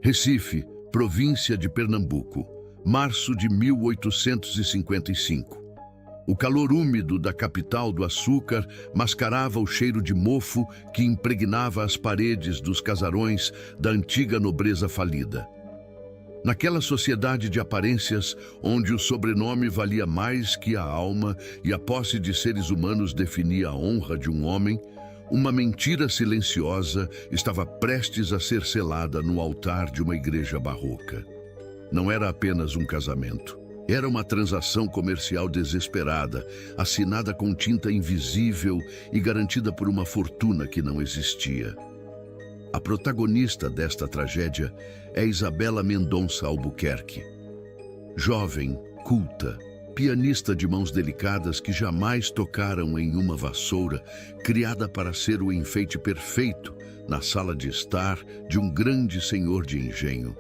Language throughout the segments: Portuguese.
Recife, província de Pernambuco, março de 1855. O calor úmido da capital do açúcar mascarava o cheiro de mofo que impregnava as paredes dos casarões da antiga nobreza falida. Naquela sociedade de aparências, onde o sobrenome valia mais que a alma e a posse de seres humanos definia a honra de um homem, uma mentira silenciosa estava prestes a ser selada no altar de uma igreja barroca. Não era apenas um casamento. Era uma transação comercial desesperada, assinada com tinta invisível e garantida por uma fortuna que não existia. A protagonista desta tragédia é Isabela Mendonça Albuquerque. Jovem, culta, pianista de mãos delicadas que jamais tocaram em uma vassoura, criada para ser o enfeite perfeito na sala de estar de um grande senhor de engenho.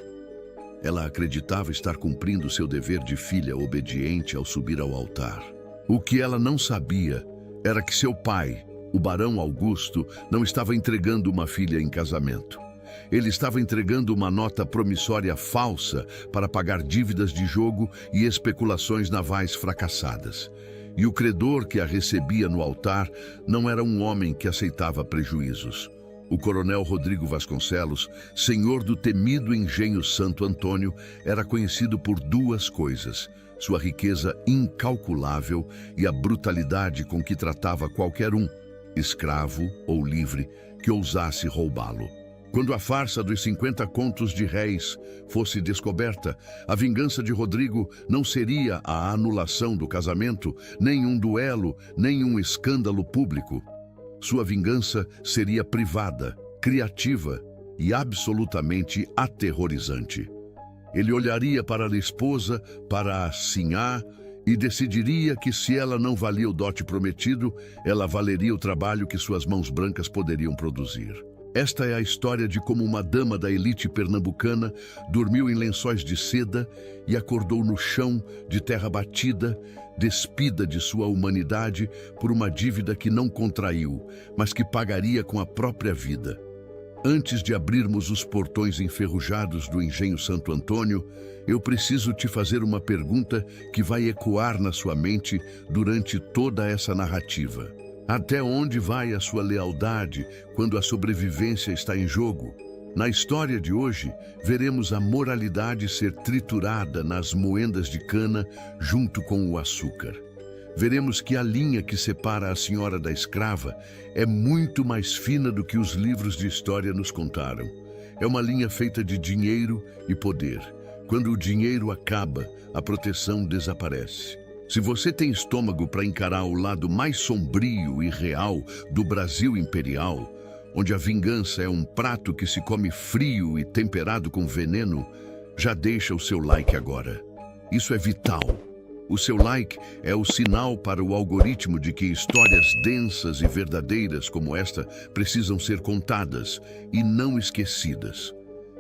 Ela acreditava estar cumprindo seu dever de filha obediente ao subir ao altar. O que ela não sabia era que seu pai, o Barão Augusto, não estava entregando uma filha em casamento. Ele estava entregando uma nota promissória falsa para pagar dívidas de jogo e especulações navais fracassadas. E o credor que a recebia no altar não era um homem que aceitava prejuízos. O coronel Rodrigo Vasconcelos, senhor do temido engenho Santo Antônio, era conhecido por duas coisas: sua riqueza incalculável e a brutalidade com que tratava qualquer um, escravo ou livre, que ousasse roubá-lo. Quando a farsa dos 50 contos de réis fosse descoberta, a vingança de Rodrigo não seria a anulação do casamento, nem um duelo, nem um escândalo público. Sua vingança seria privada, criativa e absolutamente aterrorizante. Ele olharia para a esposa, para a sinhá, e decidiria que se ela não valia o dote prometido, ela valeria o trabalho que suas mãos brancas poderiam produzir. Esta é a história de como uma dama da elite pernambucana dormiu em lençóis de seda e acordou no chão de terra batida, despida de sua humanidade por uma dívida que não contraiu, mas que pagaria com a própria vida. Antes de abrirmos os portões enferrujados do engenho Santo Antônio, eu preciso te fazer uma pergunta que vai ecoar na sua mente durante toda essa narrativa. Até onde vai a sua lealdade quando a sobrevivência está em jogo? Na história de hoje, veremos a moralidade ser triturada nas moendas de cana junto com o açúcar. Veremos que a linha que separa a senhora da escrava é muito mais fina do que os livros de história nos contaram. É uma linha feita de dinheiro e poder. Quando o dinheiro acaba, a proteção desaparece. Se você tem estômago para encarar o lado mais sombrio e real do Brasil imperial, onde a vingança é um prato que se come frio e temperado com veneno, já deixa o seu like agora. Isso é vital. O seu like é o sinal para o algoritmo de que histórias densas e verdadeiras como esta precisam ser contadas e não esquecidas.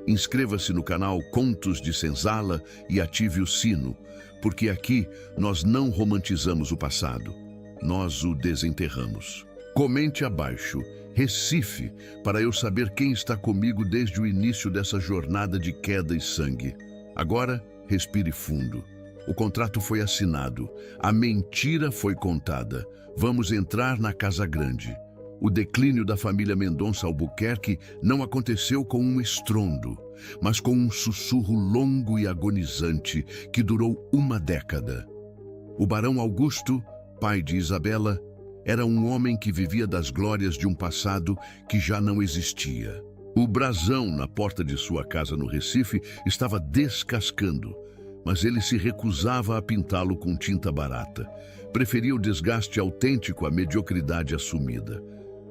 Inscreva-se no canal Contos de Senzala e ative o sino, porque aqui nós não romantizamos o passado, nós o desenterramos. Comente abaixo, Recife, para eu saber quem está comigo desde o início dessa jornada de queda e sangue. Agora, respire fundo. O contrato foi assinado, a mentira foi contada. Vamos entrar na Casa Grande. O declínio da família Mendonça Albuquerque não aconteceu com um estrondo, mas com um sussurro longo e agonizante que durou uma década. O Barão Augusto, pai de Isabela, era um homem que vivia das glórias de um passado que já não existia. O brasão na porta de sua casa no Recife estava descascando, mas ele se recusava a pintá-lo com tinta barata. Preferia o desgaste autêntico à mediocridade assumida.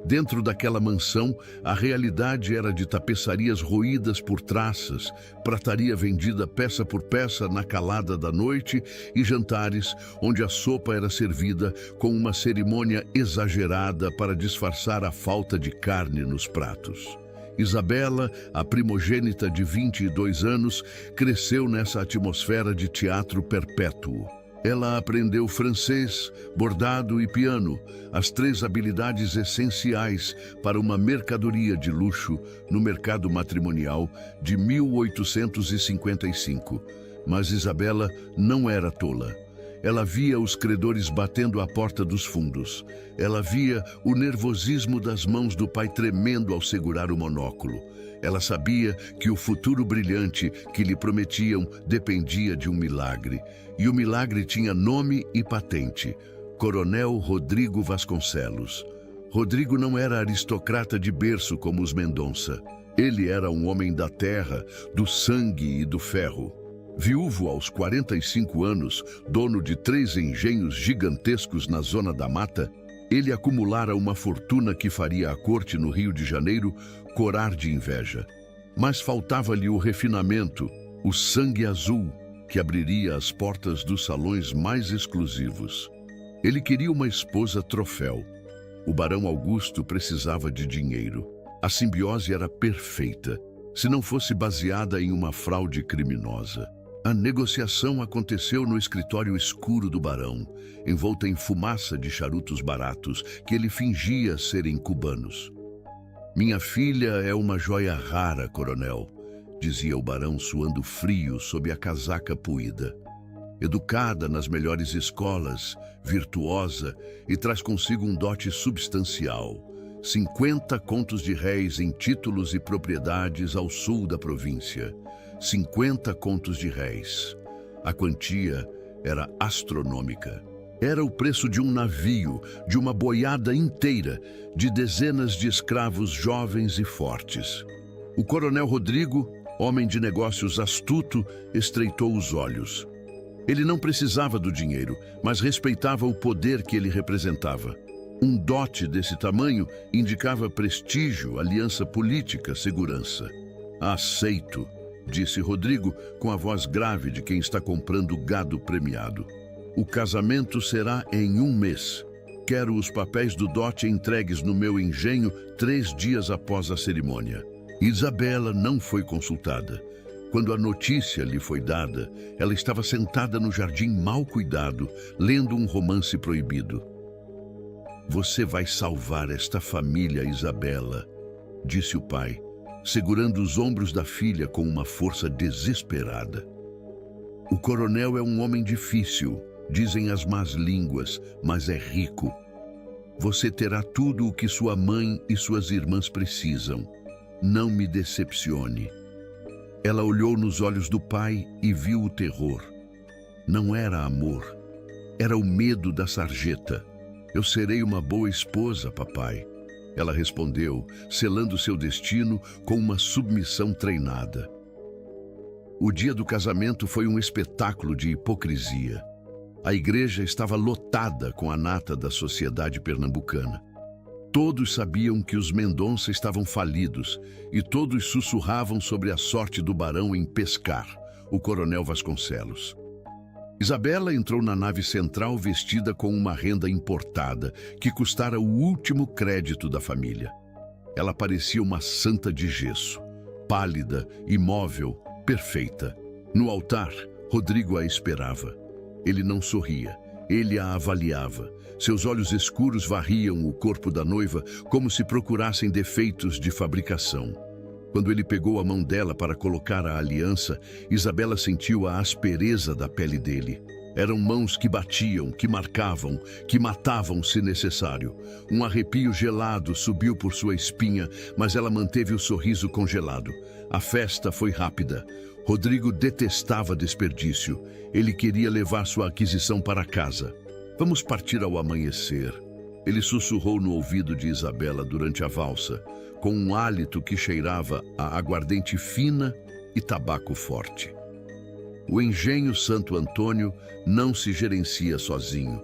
Dentro daquela mansão, a realidade era de tapeçarias roídas por traças, prataria vendida peça por peça na calada da noite e jantares onde a sopa era servida com uma cerimônia exagerada para disfarçar a falta de carne nos pratos. Isabela, a primogênita de 22 anos, cresceu nessa atmosfera de teatro perpétuo. Ela aprendeu francês, bordado e piano, as três habilidades essenciais para uma mercadoria de luxo no mercado matrimonial de 1855. Mas Isabela não era tola. Ela via os credores batendo à porta dos fundos. Ela via o nervosismo das mãos do pai tremendo ao segurar o monóculo. Ela sabia que o futuro brilhante que lhe prometiam dependia de um milagre. E o milagre tinha nome e patente: Coronel Rodrigo Vasconcelos. Rodrigo não era aristocrata de berço como os Mendonça. Ele era um homem da terra, do sangue e do ferro. Viúvo aos 45 anos, dono de 3 engenhos gigantescos na zona da mata, ele acumulara uma fortuna que faria a corte no Rio de Janeiro corar de inveja. Mas faltava-lhe o refinamento, o sangue azul, que abriria as portas dos salões mais exclusivos. Ele queria uma esposa troféu. O barão Augusto precisava de dinheiro. A simbiose era perfeita, se não fosse baseada em uma fraude criminosa. A negociação aconteceu no escritório escuro do barão, envolta em fumaça de charutos baratos que ele fingia serem cubanos. "Minha filha é uma joia rara, coronel", dizia o barão suando frio sob a casaca puída. "Educada nas melhores escolas, virtuosa e traz consigo um dote substancial. 50 contos de réis em títulos e propriedades ao sul da província. 50 contos de réis. A quantia era astronômica. Era o preço de um navio, de uma boiada inteira, de dezenas de escravos jovens e fortes. O coronel Rodrigo, homem de negócios astuto, estreitou os olhos. Ele não precisava do dinheiro, mas respeitava o poder que ele representava. Um dote desse tamanho indicava prestígio, aliança política, segurança. "Aceito", disse Rodrigo com a voz grave de quem está comprando gado premiado. "O casamento será em 1 mês. Quero os papéis do dote entregues no meu engenho 3 dias após a cerimônia." Isabela não foi consultada. Quando a notícia lhe foi dada, ela estava sentada no jardim mal cuidado, lendo um romance proibido. "Você vai salvar esta família, Isabela", disse o pai, segurando os ombros da filha com uma força desesperada. "O coronel é um homem difícil, dizem as más línguas, mas é rico. Você terá tudo o que sua mãe e suas irmãs precisam. Não me decepcione." Ela olhou nos olhos do pai e viu o terror. Não era amor, era o medo da sarjeta. "Eu serei uma boa esposa, papai", ela respondeu, selando seu destino com uma submissão treinada. O dia do casamento foi um espetáculo de hipocrisia. A igreja estava lotada com a nata da sociedade pernambucana. Todos sabiam que os Mendonça estavam falidos e todos sussurravam sobre a sorte do barão em pescar, o coronel Vasconcelos. Isabela entrou na nave central vestida com uma renda importada, que custara o último crédito da família. Ela parecia uma santa de gesso, pálida, imóvel, perfeita. No altar, Rodrigo a esperava. Ele não sorria, ele a avaliava. Seus olhos escuros varriam o corpo da noiva como se procurassem defeitos de fabricação. Quando ele pegou a mão dela para colocar a aliança, Isabela sentiu a aspereza da pele dele. Eram mãos que batiam, que marcavam, que matavam se necessário. Um arrepio gelado subiu por sua espinha, mas ela manteve o sorriso congelado. A festa foi rápida. Rodrigo detestava desperdício. Ele queria levar sua aquisição para casa. "Vamos partir ao amanhecer", ele sussurrou no ouvido de Isabela durante a valsa, com um hálito que cheirava a aguardente fina e tabaco forte. "O engenho Santo Antônio não se gerencia sozinho,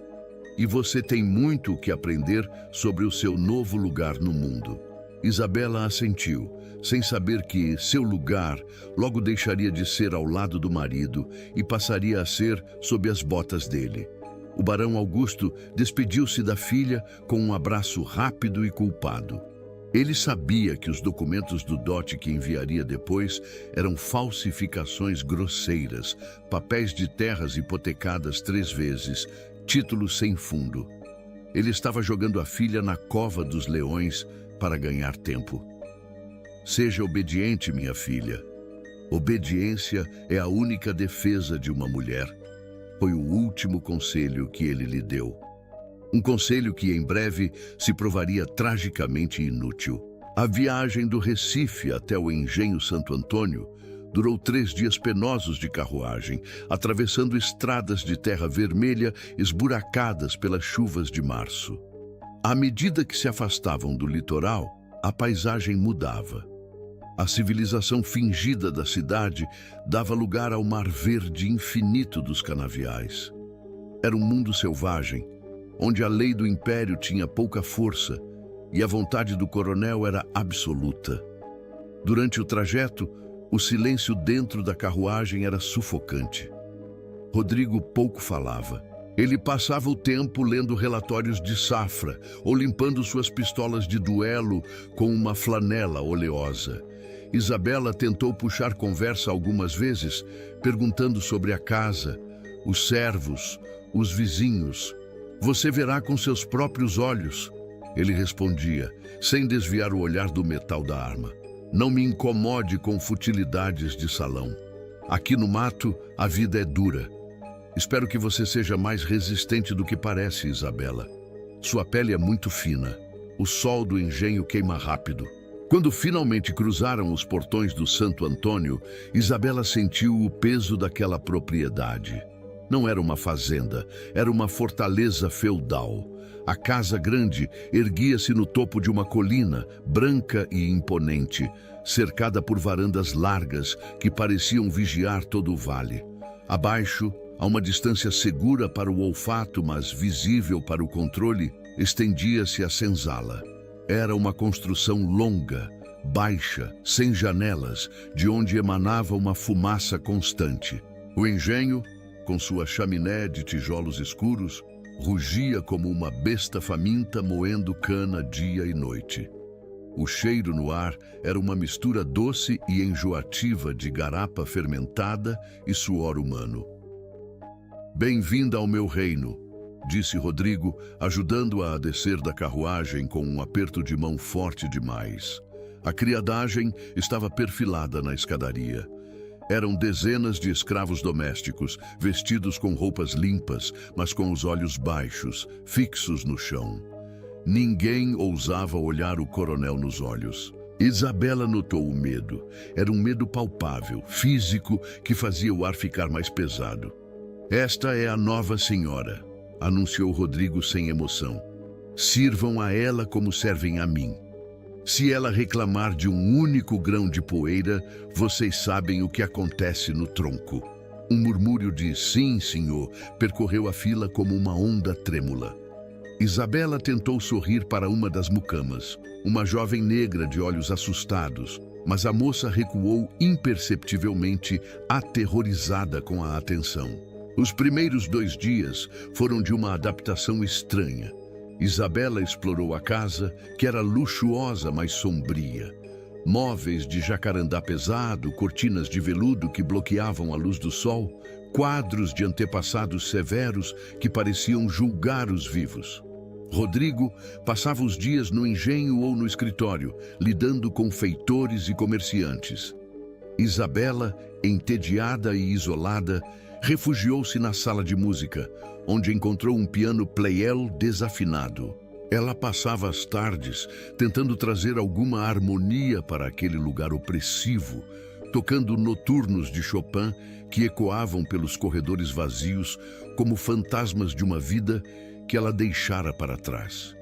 e você tem muito o que aprender sobre o seu novo lugar no mundo." Isabela assentiu, sem saber que seu lugar logo deixaria de ser ao lado do marido e passaria a ser sob as botas dele. O barão Augusto despediu-se da filha com um abraço rápido e culpado. Ele sabia que os documentos do dote que enviaria depois eram falsificações grosseiras, papéis de terras hipotecadas 3 vezes, títulos sem fundo. Ele estava jogando a filha na cova dos leões para ganhar tempo. Seja obediente, minha filha. Obediência é a única defesa de uma mulher. Foi o último conselho que ele lhe deu. Um conselho que em breve se provaria tragicamente inútil. A viagem do Recife até o engenho Santo Antônio durou 3 dias penosos de carruagem, atravessando estradas de terra vermelha esburacadas pelas chuvas de março. À medida que se afastavam do litoral, a paisagem mudava. A civilização fingida da cidade dava lugar ao mar verde infinito dos canaviais. Era um mundo selvagem, onde a lei do império tinha pouca força e a vontade do coronel era absoluta. Durante o trajeto, o silêncio dentro da carruagem era sufocante. Rodrigo pouco falava. Ele passava o tempo lendo relatórios de safra ou limpando suas pistolas de duelo com uma flanela oleosa. Isabela tentou puxar conversa algumas vezes, perguntando sobre a casa, os servos, os vizinhos. Você verá com seus próprios olhos, ele respondia, sem desviar o olhar do metal da arma. Não me incomode com futilidades de salão. Aqui no mato, a vida é dura. Espero que você seja mais resistente do que parece, Isabela. Sua pele é muito fina. O sol do engenho queima rápido. Quando finalmente cruzaram os portões do Santo Antônio, Isabela sentiu o peso daquela propriedade. Não era uma fazenda, era uma fortaleza feudal. A casa grande erguia-se no topo de uma colina, branca e imponente, cercada por varandas largas que pareciam vigiar todo o vale. Abaixo, a uma distância segura para o olfato, mas visível para o controle, estendia-se a senzala. Era uma construção longa, baixa, sem janelas, de onde emanava uma fumaça constante. O engenho, com sua chaminé de tijolos escuros, rugia como uma besta faminta moendo cana dia e noite. O cheiro no ar era uma mistura doce e enjoativa de garapa fermentada e suor humano. Bem-vinda ao meu reino, disse Rodrigo, ajudando-a a descer da carruagem com um aperto de mão forte demais. A criadagem estava perfilada na escadaria. Eram dezenas de escravos domésticos, vestidos com roupas limpas, mas com os olhos baixos, fixos no chão. Ninguém ousava olhar o coronel nos olhos. Isabela notou o medo. Era um medo palpável, físico, que fazia o ar ficar mais pesado. Esta é a nova senhora, anunciou Rodrigo sem emoção. Sirvam a ela como servem a mim. Se ela reclamar de um único grão de poeira, vocês sabem o que acontece no tronco. Um murmúrio de sim, senhor, percorreu a fila como uma onda trêmula. Isabela tentou sorrir para uma das mucamas, uma jovem negra de olhos assustados, mas a moça recuou imperceptivelmente, aterrorizada com a atenção. Os primeiros 2 dias foram de uma adaptação estranha. Isabela explorou a casa, que era luxuosa, mas sombria. Móveis de jacarandá pesado, cortinas de veludo que bloqueavam a luz do sol, quadros de antepassados severos que pareciam julgar os vivos. Rodrigo passava os dias no engenho ou no escritório, lidando com feitores e comerciantes. Isabela, entediada e isolada, refugiou-se na sala de música, onde encontrou um piano Pleyel desafinado. Ela passava as tardes tentando trazer alguma harmonia para aquele lugar opressivo, tocando noturnos de Chopin que ecoavam pelos corredores vazios como fantasmas de uma vida que ela deixara para trás.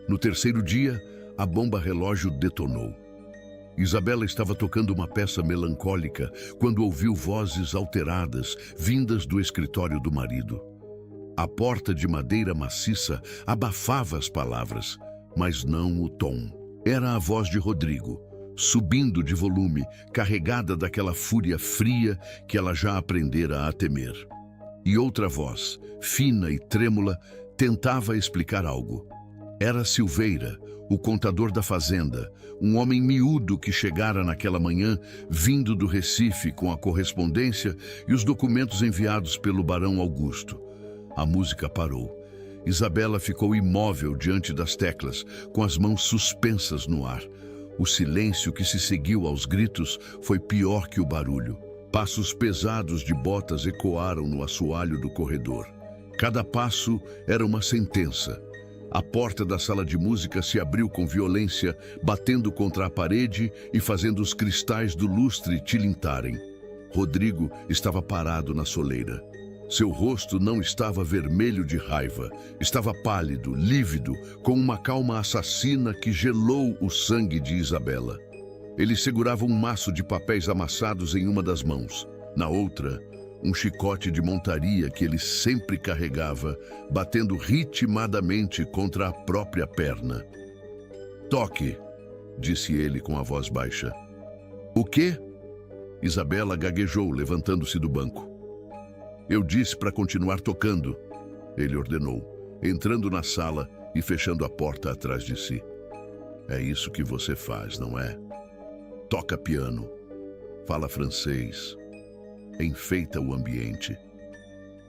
No 3º dia, a bomba relógio detonou. Isabela estava tocando uma peça melancólica quando ouviu vozes alteradas vindas do escritório do marido. A porta de madeira maciça abafava as palavras, mas não o tom. Era a voz de Rodrigo, subindo de volume, carregada daquela fúria fria que ela já aprendera a temer. E outra voz, fina e trêmula, tentava explicar algo. Era Silveira, o contador da fazenda, um homem miúdo que chegara naquela manhã, vindo do Recife com a correspondência e os documentos enviados pelo barão Augusto. A música parou. Isabela ficou imóvel diante das teclas, com as mãos suspensas no ar. O silêncio que se seguiu aos gritos foi pior que o barulho. Passos pesados de botas ecoaram no assoalho do corredor. Cada passo era uma sentença. A porta da sala de música se abriu com violência, batendo contra a parede e fazendo os cristais do lustre tilintarem. Rodrigo estava parado na soleira. Seu rosto não estava vermelho de raiva, estava pálido, lívido, com uma calma assassina que gelou o sangue de Isabela. Ele segurava um maço de papéis amassados em uma das mãos. Na outra, um chicote de montaria que ele sempre carregava, batendo ritmadamente contra a própria perna. "Toque", disse ele com a voz baixa. "O quê?" Isabela gaguejou, levantando-se do banco. "Eu disse para continuar tocando", ele ordenou, entrando na sala e fechando a porta atrás de si. "É isso que você faz, não é? Toca piano, fala francês, enfeita o ambiente.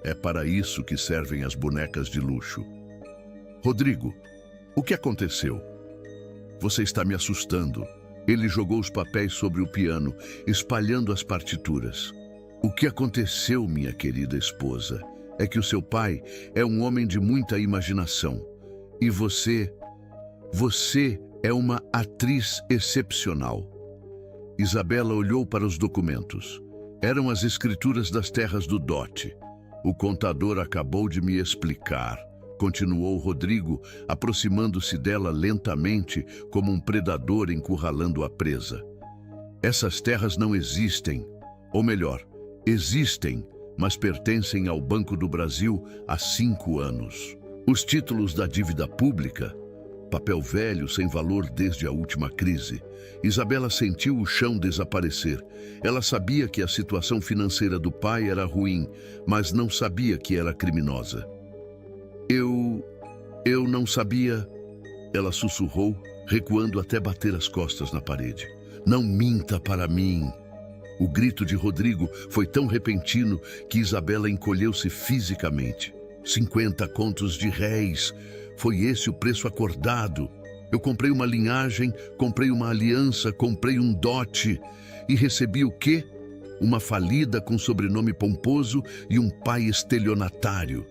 É para isso que servem as bonecas de luxo. Rodrigo, o que aconteceu? Você está me assustando." Ele jogou os papéis sobre o piano, espalhando as partituras. "O que aconteceu, minha querida esposa, é que o seu pai é um homem de muita imaginação. E você é uma atriz excepcional." Isabela olhou para os documentos. Eram as escrituras das terras do dote. "O contador acabou de me explicar", continuou Rodrigo, aproximando-se dela lentamente, como um predador encurralando a presa. "Essas terras não existem, ou melhor, existem, mas pertencem ao Banco do Brasil há 5 anos. Os títulos da dívida pública, papel velho sem valor desde a última crise." Isabela sentiu o chão desaparecer. Ela sabia que a situação financeira do pai era ruim, mas não sabia que era criminosa. Eu não sabia", ela sussurrou, recuando até bater as costas na parede. "Não minta para mim." O grito de Rodrigo foi tão repentino que Isabela encolheu-se fisicamente. 50 contos de réis. Foi esse o preço acordado. Eu comprei uma linhagem, comprei uma aliança, comprei um dote. E recebi o quê? Uma falida com sobrenome pomposo e um pai estelionatário.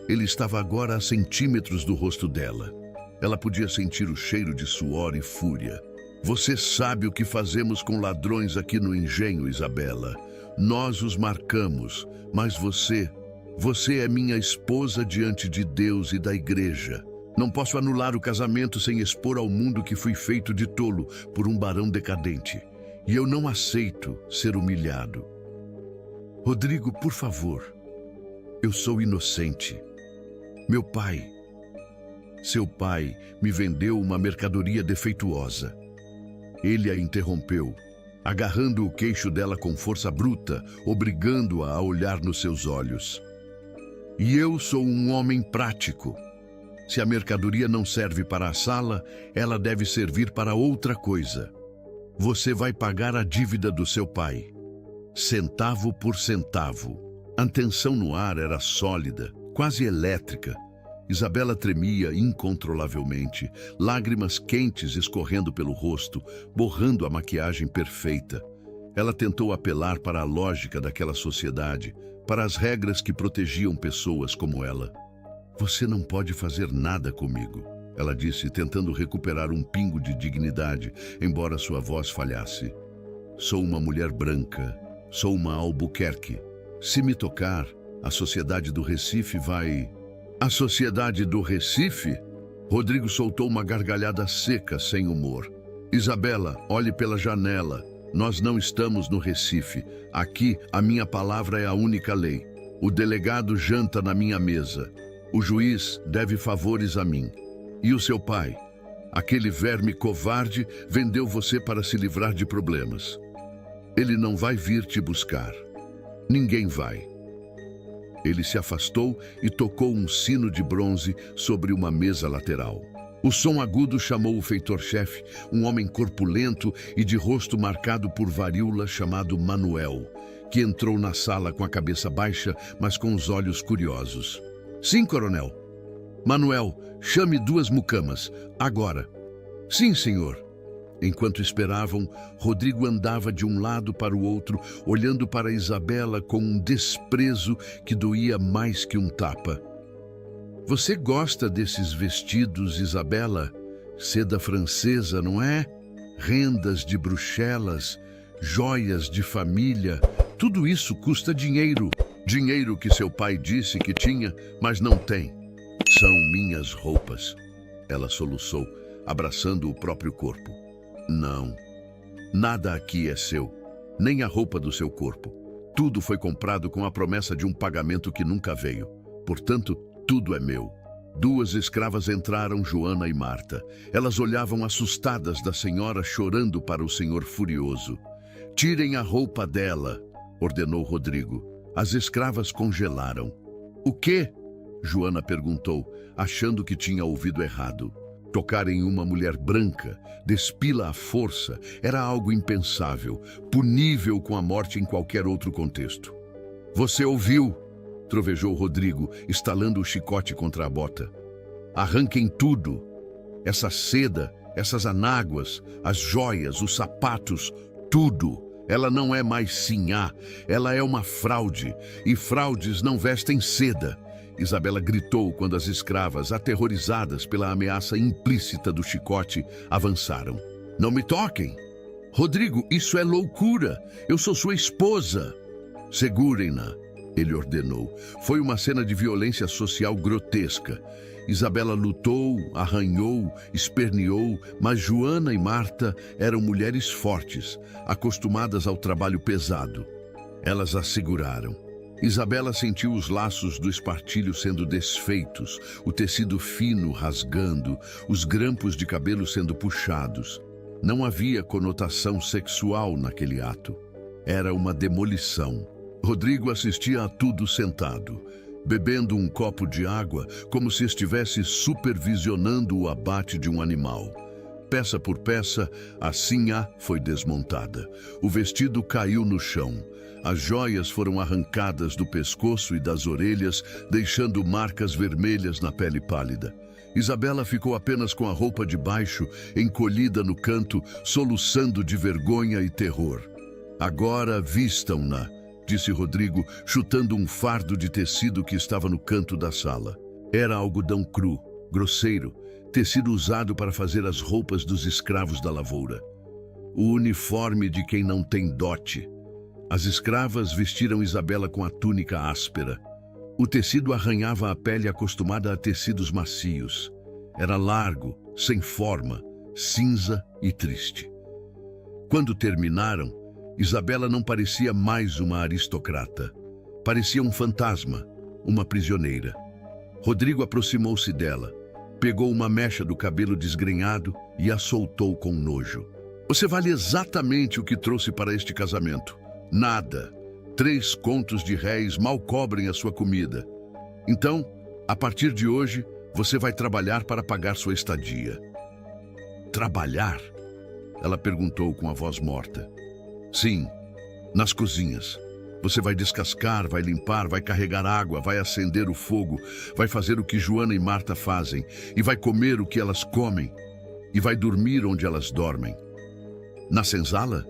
Ele estava agora a centímetros do rosto dela. Ela podia sentir o cheiro de suor e fúria. "Você sabe o que fazemos com ladrões aqui no engenho, Isabela. Nós os marcamos, mas você é minha esposa diante de Deus e da igreja. Não posso anular o casamento sem expor ao mundo que fui feito de tolo por um barão decadente. E eu não aceito ser humilhado. Rodrigo, por favor. Eu sou inocente. Seu pai me vendeu uma mercadoria defeituosa." Ele a interrompeu, agarrando o queixo dela com força bruta, obrigando-a a olhar nos seus olhos. "E eu sou um homem prático. Se a mercadoria não serve para a sala, ela deve servir para outra coisa. Você vai pagar a dívida do seu pai, centavo por centavo." A tensão no ar era sólida, quase elétrica. Isabela tremia incontrolavelmente, lágrimas quentes escorrendo pelo rosto, borrando a maquiagem perfeita. Ela tentou apelar para a lógica daquela sociedade, para as regras que protegiam pessoas como ela. "Você não pode fazer nada comigo", ela disse, tentando recuperar um pingo de dignidade, embora sua voz falhasse. "Sou uma mulher branca, sou uma Albuquerque. Se me tocar, a sociedade do Recife vai..." "A sociedade do Recife?" Rodrigo soltou uma gargalhada seca, sem humor. "Isabela, olhe pela janela. Nós não estamos no Recife. Aqui, a minha palavra é a única lei. O delegado janta na minha mesa. O juiz deve favores a mim. E o seu pai? Aquele verme covarde vendeu você para se livrar de problemas. Ele não vai vir te buscar. Ninguém vai." Ele se afastou e tocou um sino de bronze sobre uma mesa lateral. O som agudo chamou o feitor-chefe, um homem corpulento e de rosto marcado por varíola chamado Manuel, que entrou na sala com a cabeça baixa, mas com os olhos curiosos. Sim, coronel. Manuel, chame 2 mucamas, agora. Sim, senhor. Enquanto esperavam, Rodrigo andava de um lado para o outro, olhando para Isabela com um desprezo que doía mais que um tapa. Você gosta desses vestidos, Isabela? Seda francesa, não é? Rendas de Bruxelas, joias de família, tudo isso custa dinheiro. Dinheiro que seu pai disse que tinha, mas não tem. São minhas roupas. Ela soluçou, abraçando o próprio corpo. Não, nada aqui é seu, nem a roupa do seu corpo. Tudo foi comprado com a promessa de um pagamento que nunca veio. Portanto, tudo é meu. 2 escravas entraram, Joana e Marta. Elas olhavam assustadas da senhora chorando para o senhor furioso. Tirem a roupa dela, ordenou Rodrigo. As escravas congelaram. O quê? Joana perguntou, achando que tinha ouvido errado. Tocar em uma mulher branca, despila à força, era algo impensável, punível com a morte em qualquer outro contexto. Você ouviu? Trovejou Rodrigo, estalando o chicote contra a bota. Arranquem tudo. Essa seda, essas anáguas, as joias, os sapatos, tudo. Ela não é mais sinhá, ela é uma fraude, e fraudes não vestem seda. Isabela gritou quando as escravas, aterrorizadas pela ameaça implícita do chicote, avançaram. Não me toquem! Rodrigo, isso é loucura! Eu sou sua esposa! Segurem-na, ele ordenou. Foi uma cena de violência social grotesca. Isabela lutou, arranhou, esperneou, mas Joana e Marta eram mulheres fortes, acostumadas ao trabalho pesado. Elas a seguraram. Isabela sentiu os laços do espartilho sendo desfeitos, o tecido fino rasgando, os grampos de cabelo sendo puxados. Não havia conotação sexual naquele ato. Era uma demolição. Rodrigo assistia a tudo sentado, bebendo um copo de água como se estivesse supervisionando o abate de um animal. Peça por peça, a sinhá foi desmontada. O vestido caiu no chão. As joias foram arrancadas do pescoço e das orelhas, deixando marcas vermelhas na pele pálida. Isabela ficou apenas com a roupa de baixo, encolhida no canto, soluçando de vergonha e terror. Agora vistam-na, disse Rodrigo, chutando um fardo de tecido que estava no canto da sala. Era algodão cru, grosseiro, tecido usado para fazer as roupas dos escravos da lavoura. O uniforme de quem não tem dote. As escravas vestiram Isabela com a túnica áspera. O tecido arranhava a pele acostumada a tecidos macios. Era largo, sem forma, cinza e triste. Quando terminaram, Isabela não parecia mais uma aristocrata. Parecia um fantasma, uma prisioneira. Rodrigo aproximou-se dela, pegou uma mecha do cabelo desgrenhado e a soltou com nojo. Você vale exatamente o que trouxe para este casamento. Nada. 3 contos de réis mal cobrem a sua comida. Então, a partir de hoje, você vai trabalhar para pagar sua estadia. Trabalhar? Ela perguntou com a voz morta. Sim, nas cozinhas. Você vai descascar, vai limpar, vai carregar água, vai acender o fogo, vai fazer o que Joana e Marta fazem, e vai comer o que elas comem, e vai dormir onde elas dormem. Na senzala?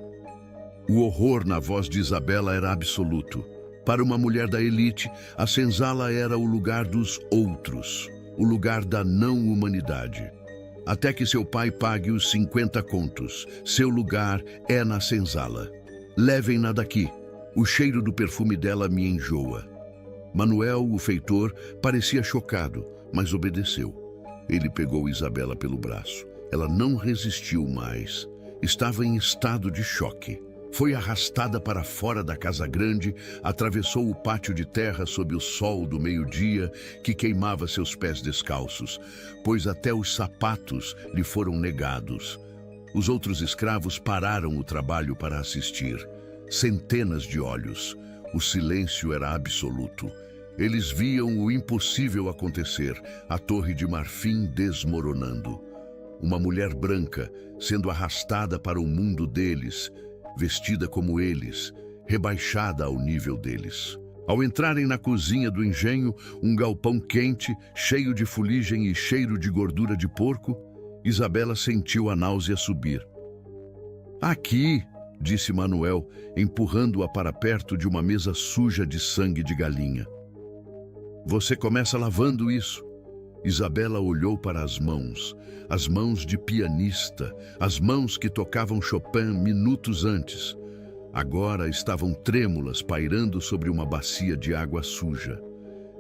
O horror na voz de Isabela era absoluto. Para uma mulher da elite, a senzala era o lugar dos outros, o lugar da não-humanidade. Até que seu pai pague os 50 contos, seu lugar é na senzala. Levem-na daqui. O cheiro do perfume dela me enjoa. Manuel, o feitor, parecia chocado, mas obedeceu. Ele pegou Isabela pelo braço. Ela não resistiu mais. Estava em estado de choque. Foi arrastada para fora da casa grande, atravessou o pátio de terra sob o sol do meio-dia que queimava seus pés descalços, pois até os sapatos lhe foram negados. Os outros escravos pararam o trabalho para assistir. Centenas de olhos. O silêncio era absoluto. Eles viam o impossível acontecer, a Torre de Marfim desmoronando. Uma mulher branca sendo arrastada para o mundo deles, vestida como eles, rebaixada ao nível deles. Ao entrarem na cozinha do engenho, um galpão quente, cheio de fuligem e cheiro de gordura de porco, Isabela sentiu a náusea subir. "Aqui", disse Manuel, empurrando-a para perto de uma mesa suja de sangue de galinha. "Você começa lavando isso." Isabela olhou para as mãos de pianista, as mãos que tocavam Chopin minutos antes. Agora estavam trêmulas, pairando sobre uma bacia de água suja.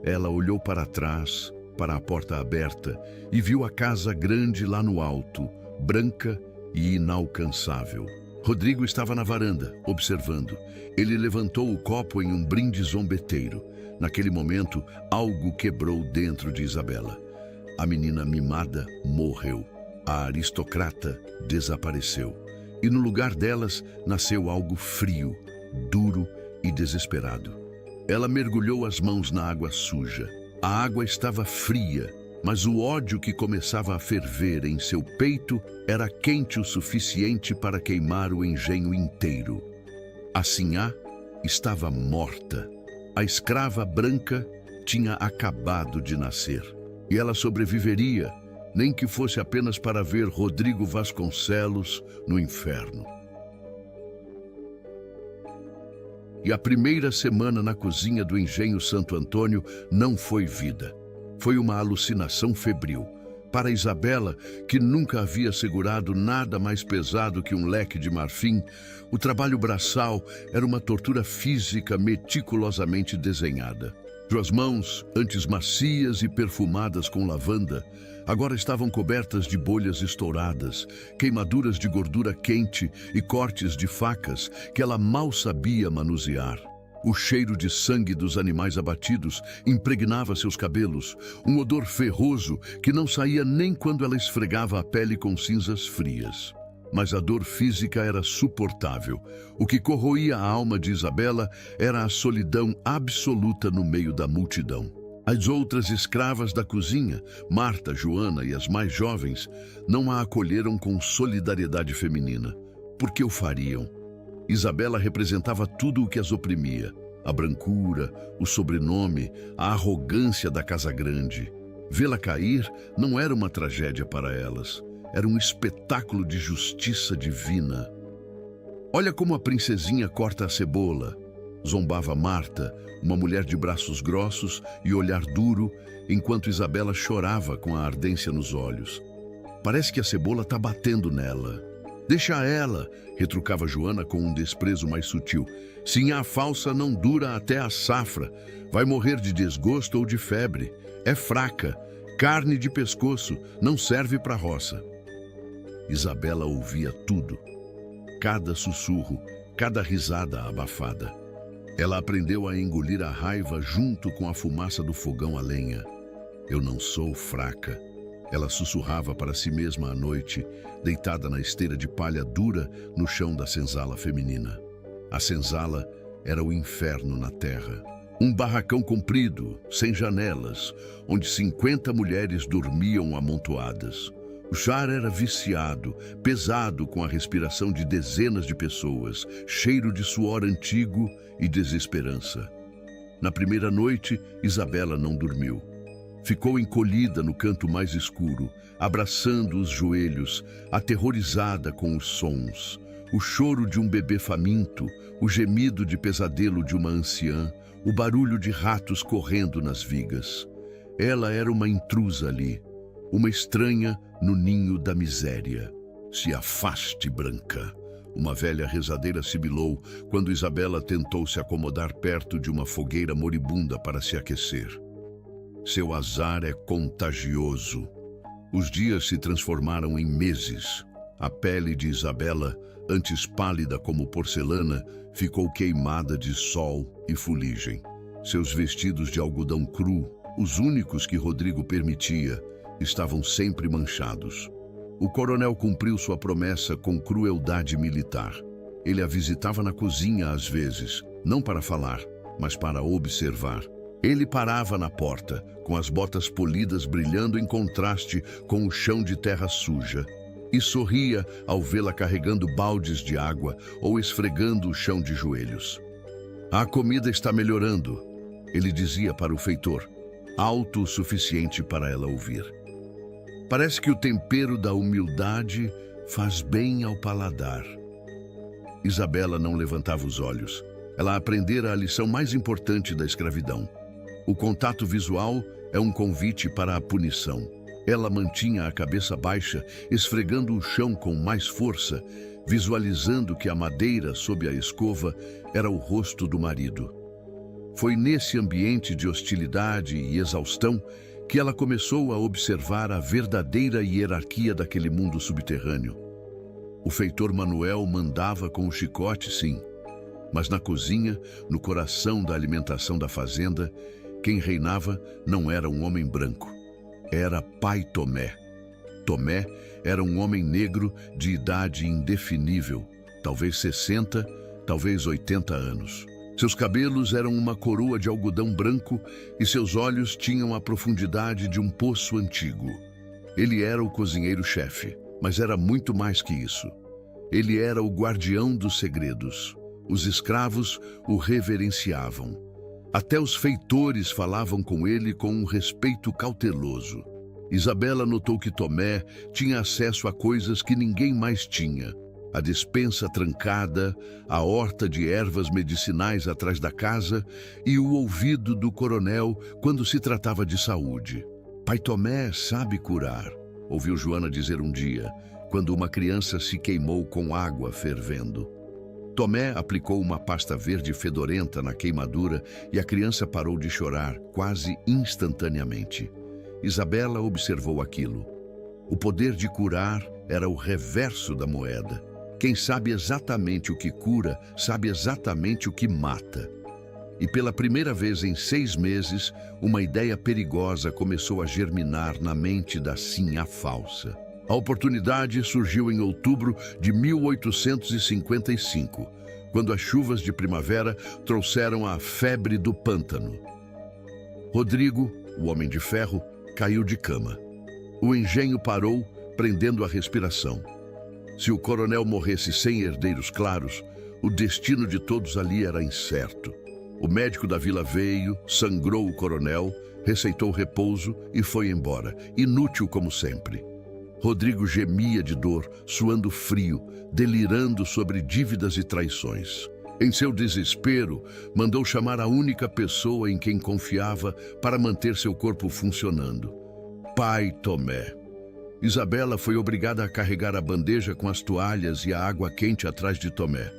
Ela olhou para trás, para a porta aberta, e viu a casa grande lá no alto, branca e inalcançável. Rodrigo estava na varanda, observando. Ele levantou o copo em um brinde zombeteiro. Naquele momento, algo quebrou dentro de Isabela. A menina mimada morreu. A aristocrata desapareceu. E no lugar delas nasceu algo frio, duro e desesperado. Ela mergulhou as mãos na água suja. A água estava fria, mas o ódio que começava a ferver em seu peito era quente o suficiente para queimar o engenho inteiro. A Sinhá estava morta. A escrava branca tinha acabado de nascer. E ela sobreviveria, nem que fosse apenas para ver Rodrigo Vasconcelos no inferno. E a primeira semana na cozinha do engenho Santo Antônio não foi vida. Foi uma alucinação febril. Para Isabela, que nunca havia segurado nada mais pesado que um leque de marfim, o trabalho braçal era uma tortura física meticulosamente desenhada. Suas mãos, antes macias e perfumadas com lavanda, agora estavam cobertas de bolhas estouradas, queimaduras de gordura quente e cortes de facas que ela mal sabia manusear. O cheiro de sangue dos animais abatidos impregnava seus cabelos, um odor ferroso que não saía nem quando ela esfregava a pele com cinzas frias. Mas a dor física era suportável. O que corroía a alma de Isabela era a solidão absoluta no meio da multidão. As outras escravas da cozinha, Marta, Joana e as mais jovens, não a acolheram com solidariedade feminina. Por que o fariam? Isabela representava tudo o que as oprimia. A brancura, o sobrenome, a arrogância da casa grande. Vê-la cair não era uma tragédia para elas. Era um espetáculo de justiça divina. "Olha como a princesinha corta a cebola", zombava Marta, uma mulher de braços grossos e olhar duro, enquanto Isabela chorava com a ardência nos olhos. "Parece que a cebola está batendo nela." "Deixa ela", retrucava Joana com um desprezo mais sutil. "Sinhá falsa não dura até a safra. Vai morrer de desgosto ou de febre. É fraca, carne de pescoço, não serve para roça." Isabela ouvia tudo, cada sussurro, cada risada abafada. Ela aprendeu a engolir a raiva junto com a fumaça do fogão a lenha. "Eu não sou fraca", ela sussurrava para si mesma à noite, deitada na esteira de palha dura no chão da senzala feminina. A senzala era o inferno na terra. Um barracão comprido, sem janelas, onde 50 mulheres dormiam amontoadas. O char era viciado, pesado com a respiração de dezenas de pessoas, cheiro de suor antigo e desesperança. Na primeira noite, Isabela não dormiu. Ficou encolhida no canto mais escuro, abraçando os joelhos, aterrorizada com os sons. O choro de um bebê faminto, o gemido de pesadelo de uma anciã, o barulho de ratos correndo nas vigas. Ela era uma intrusa ali, uma estranha no ninho da miséria. "Se afaste, branca", uma velha rezadeira sibilou quando Isabela tentou se acomodar perto de uma fogueira moribunda para se aquecer. Seu azar é contagioso. Os dias se transformaram em meses. A pele de Isabela, antes pálida como porcelana, ficou queimada de sol e fuligem. Seus vestidos de algodão cru, os únicos que Rodrigo permitia, estavam sempre manchados. O coronel cumpriu sua promessa com crueldade militar. Ele a visitava na cozinha às vezes, não para falar, mas para observar. Ele parava na porta, com as botas polidas brilhando em contraste com o chão de terra suja, e sorria ao vê-la carregando baldes de água ou esfregando o chão de joelhos. "A comida está melhorando", ele dizia para o feitor, alto o suficiente para ela ouvir. "Parece que o tempero da humildade faz bem ao paladar." Isabela não levantava os olhos. Ela aprendera a lição mais importante da escravidão. O contato visual é um convite para a punição. Ela mantinha a cabeça baixa, esfregando o chão com mais força, visualizando que a madeira sob a escova era o rosto do marido. Foi nesse ambiente de hostilidade e exaustão que ela começou a observar a verdadeira hierarquia daquele mundo subterrâneo. O feitor Manuel mandava com o chicote, sim, mas na cozinha, no coração da alimentação da fazenda, quem reinava não era um homem branco, era Pai Tomé. Tomé era um homem negro de idade indefinível, talvez 60, talvez 80 anos. Seus cabelos eram uma coroa de algodão branco e seus olhos tinham a profundidade de um poço antigo. Ele era o cozinheiro-chefe, mas era muito mais que isso. Ele era o guardião dos segredos. Os escravos o reverenciavam. Até os feitores falavam com ele com um respeito cauteloso. Isabela notou que Tomé tinha acesso a coisas que ninguém mais tinha. A despensa trancada, a horta de ervas medicinais atrás da casa e o ouvido do coronel quando se tratava de saúde. "Pai Tomé sabe curar", ouviu Joana dizer um dia, quando uma criança se queimou com água fervendo. Tomé aplicou uma pasta verde fedorenta na queimadura e a criança parou de chorar quase instantaneamente. Isabela observou aquilo. O poder de curar era o reverso da moeda. Quem sabe exatamente o que cura, sabe exatamente o que mata. E pela primeira vez em 6 meses, uma ideia perigosa começou a germinar na mente da Sinhá Falsa. A oportunidade surgiu em outubro de 1855, quando as chuvas de primavera trouxeram a febre do pântano. Rodrigo, o Homem de Ferro, caiu de cama. O engenho parou, prendendo a respiração. Se o coronel morresse sem herdeiros claros, o destino de todos ali era incerto. O médico da vila veio, sangrou o coronel, receitou repouso e foi embora, inútil como sempre. Rodrigo gemia de dor, suando frio, delirando sobre dívidas e traições. Em seu desespero, mandou chamar a única pessoa em quem confiava para manter seu corpo funcionando: Pai Tomé. Isabela foi obrigada a carregar a bandeja com as toalhas e a água quente atrás de Tomé.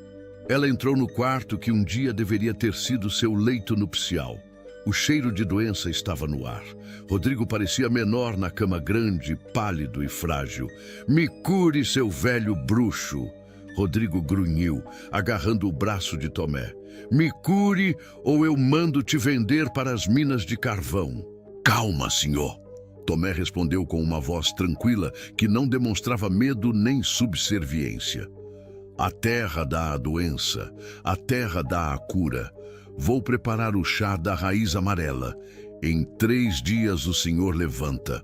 Ela entrou no quarto que um dia deveria ter sido seu leito nupcial. O cheiro de doença estava no ar. Rodrigo parecia menor na cama grande, pálido e frágil. "Me cure, seu velho bruxo!" Rodrigo grunhiu, agarrando o braço de Tomé. "Me cure ou eu mando te vender para as minas de carvão." "Calma, senhor." Tomé respondeu com uma voz tranquila que não demonstrava medo nem subserviência. "A terra dá a doença, a terra dá a cura. Vou preparar o chá da raiz amarela. Em 3 dias o senhor levanta."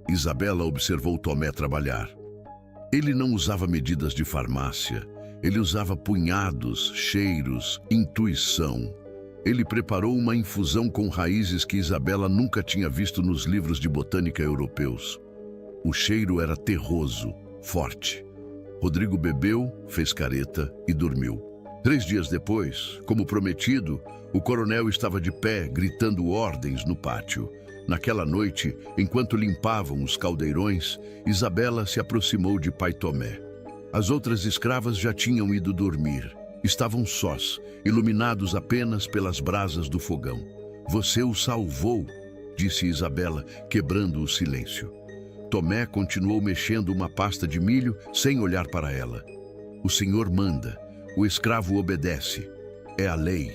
Isabela observou Tomé trabalhar. Ele não usava medidas de farmácia. Ele usava punhados, cheiros, intuição. Ele preparou uma infusão com raízes que Isabela nunca tinha visto nos livros de botânica europeus. O cheiro era terroso, forte. Rodrigo bebeu, fez careta e dormiu. 3 dias depois, como prometido, o coronel estava de pé, gritando ordens no pátio. Naquela noite, enquanto limpavam os caldeirões, Isabela se aproximou de Pai Tomé. As outras escravas já tinham ido dormir. Estavam sós, iluminados apenas pelas brasas do fogão. "Você o salvou", disse Isabela, quebrando o silêncio. Tomé continuou mexendo uma pasta de milho sem olhar para ela. "O senhor manda. O escravo obedece. É a lei.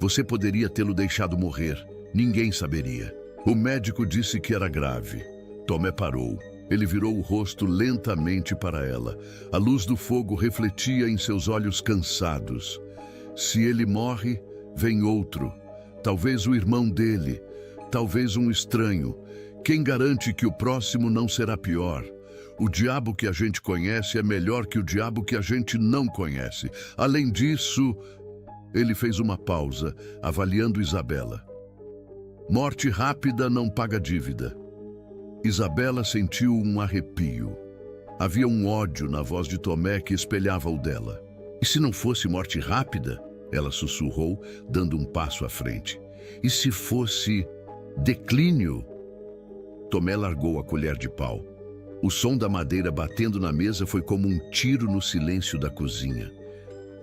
Você poderia tê-lo deixado morrer. Ninguém saberia." O médico disse que era grave. Tomé parou. Ele virou o rosto lentamente para ela. A luz do fogo refletia em seus olhos cansados. "Se ele morre, vem outro. Talvez o irmão dele, talvez um estranho. Quem garante que o próximo não será pior? O diabo que a gente conhece é melhor que o diabo que a gente não conhece. Além disso, ele fez uma pausa, avaliando Isabela. Morte rápida não paga dívida. Isabela sentiu um arrepio. Havia um ódio na voz de Tomé que espelhava o dela. E se não fosse morte rápida? Ela sussurrou, dando um passo à frente. E se fosse declínio? Tomé largou a colher de pau. O som da madeira batendo na mesa foi como um tiro no silêncio da cozinha.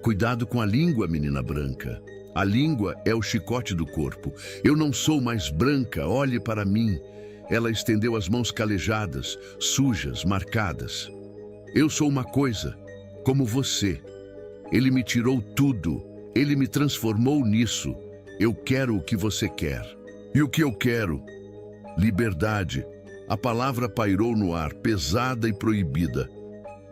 Cuidado com a língua, menina branca. A língua é o chicote do corpo. Eu não sou mais branca, olhe para mim. Ela estendeu as mãos calejadas, sujas, marcadas. Eu sou uma coisa, como você. Ele me tirou tudo. Ele me transformou nisso. Eu quero o que você quer. E o que eu quero? Liberdade. A palavra pairou no ar, pesada e proibida.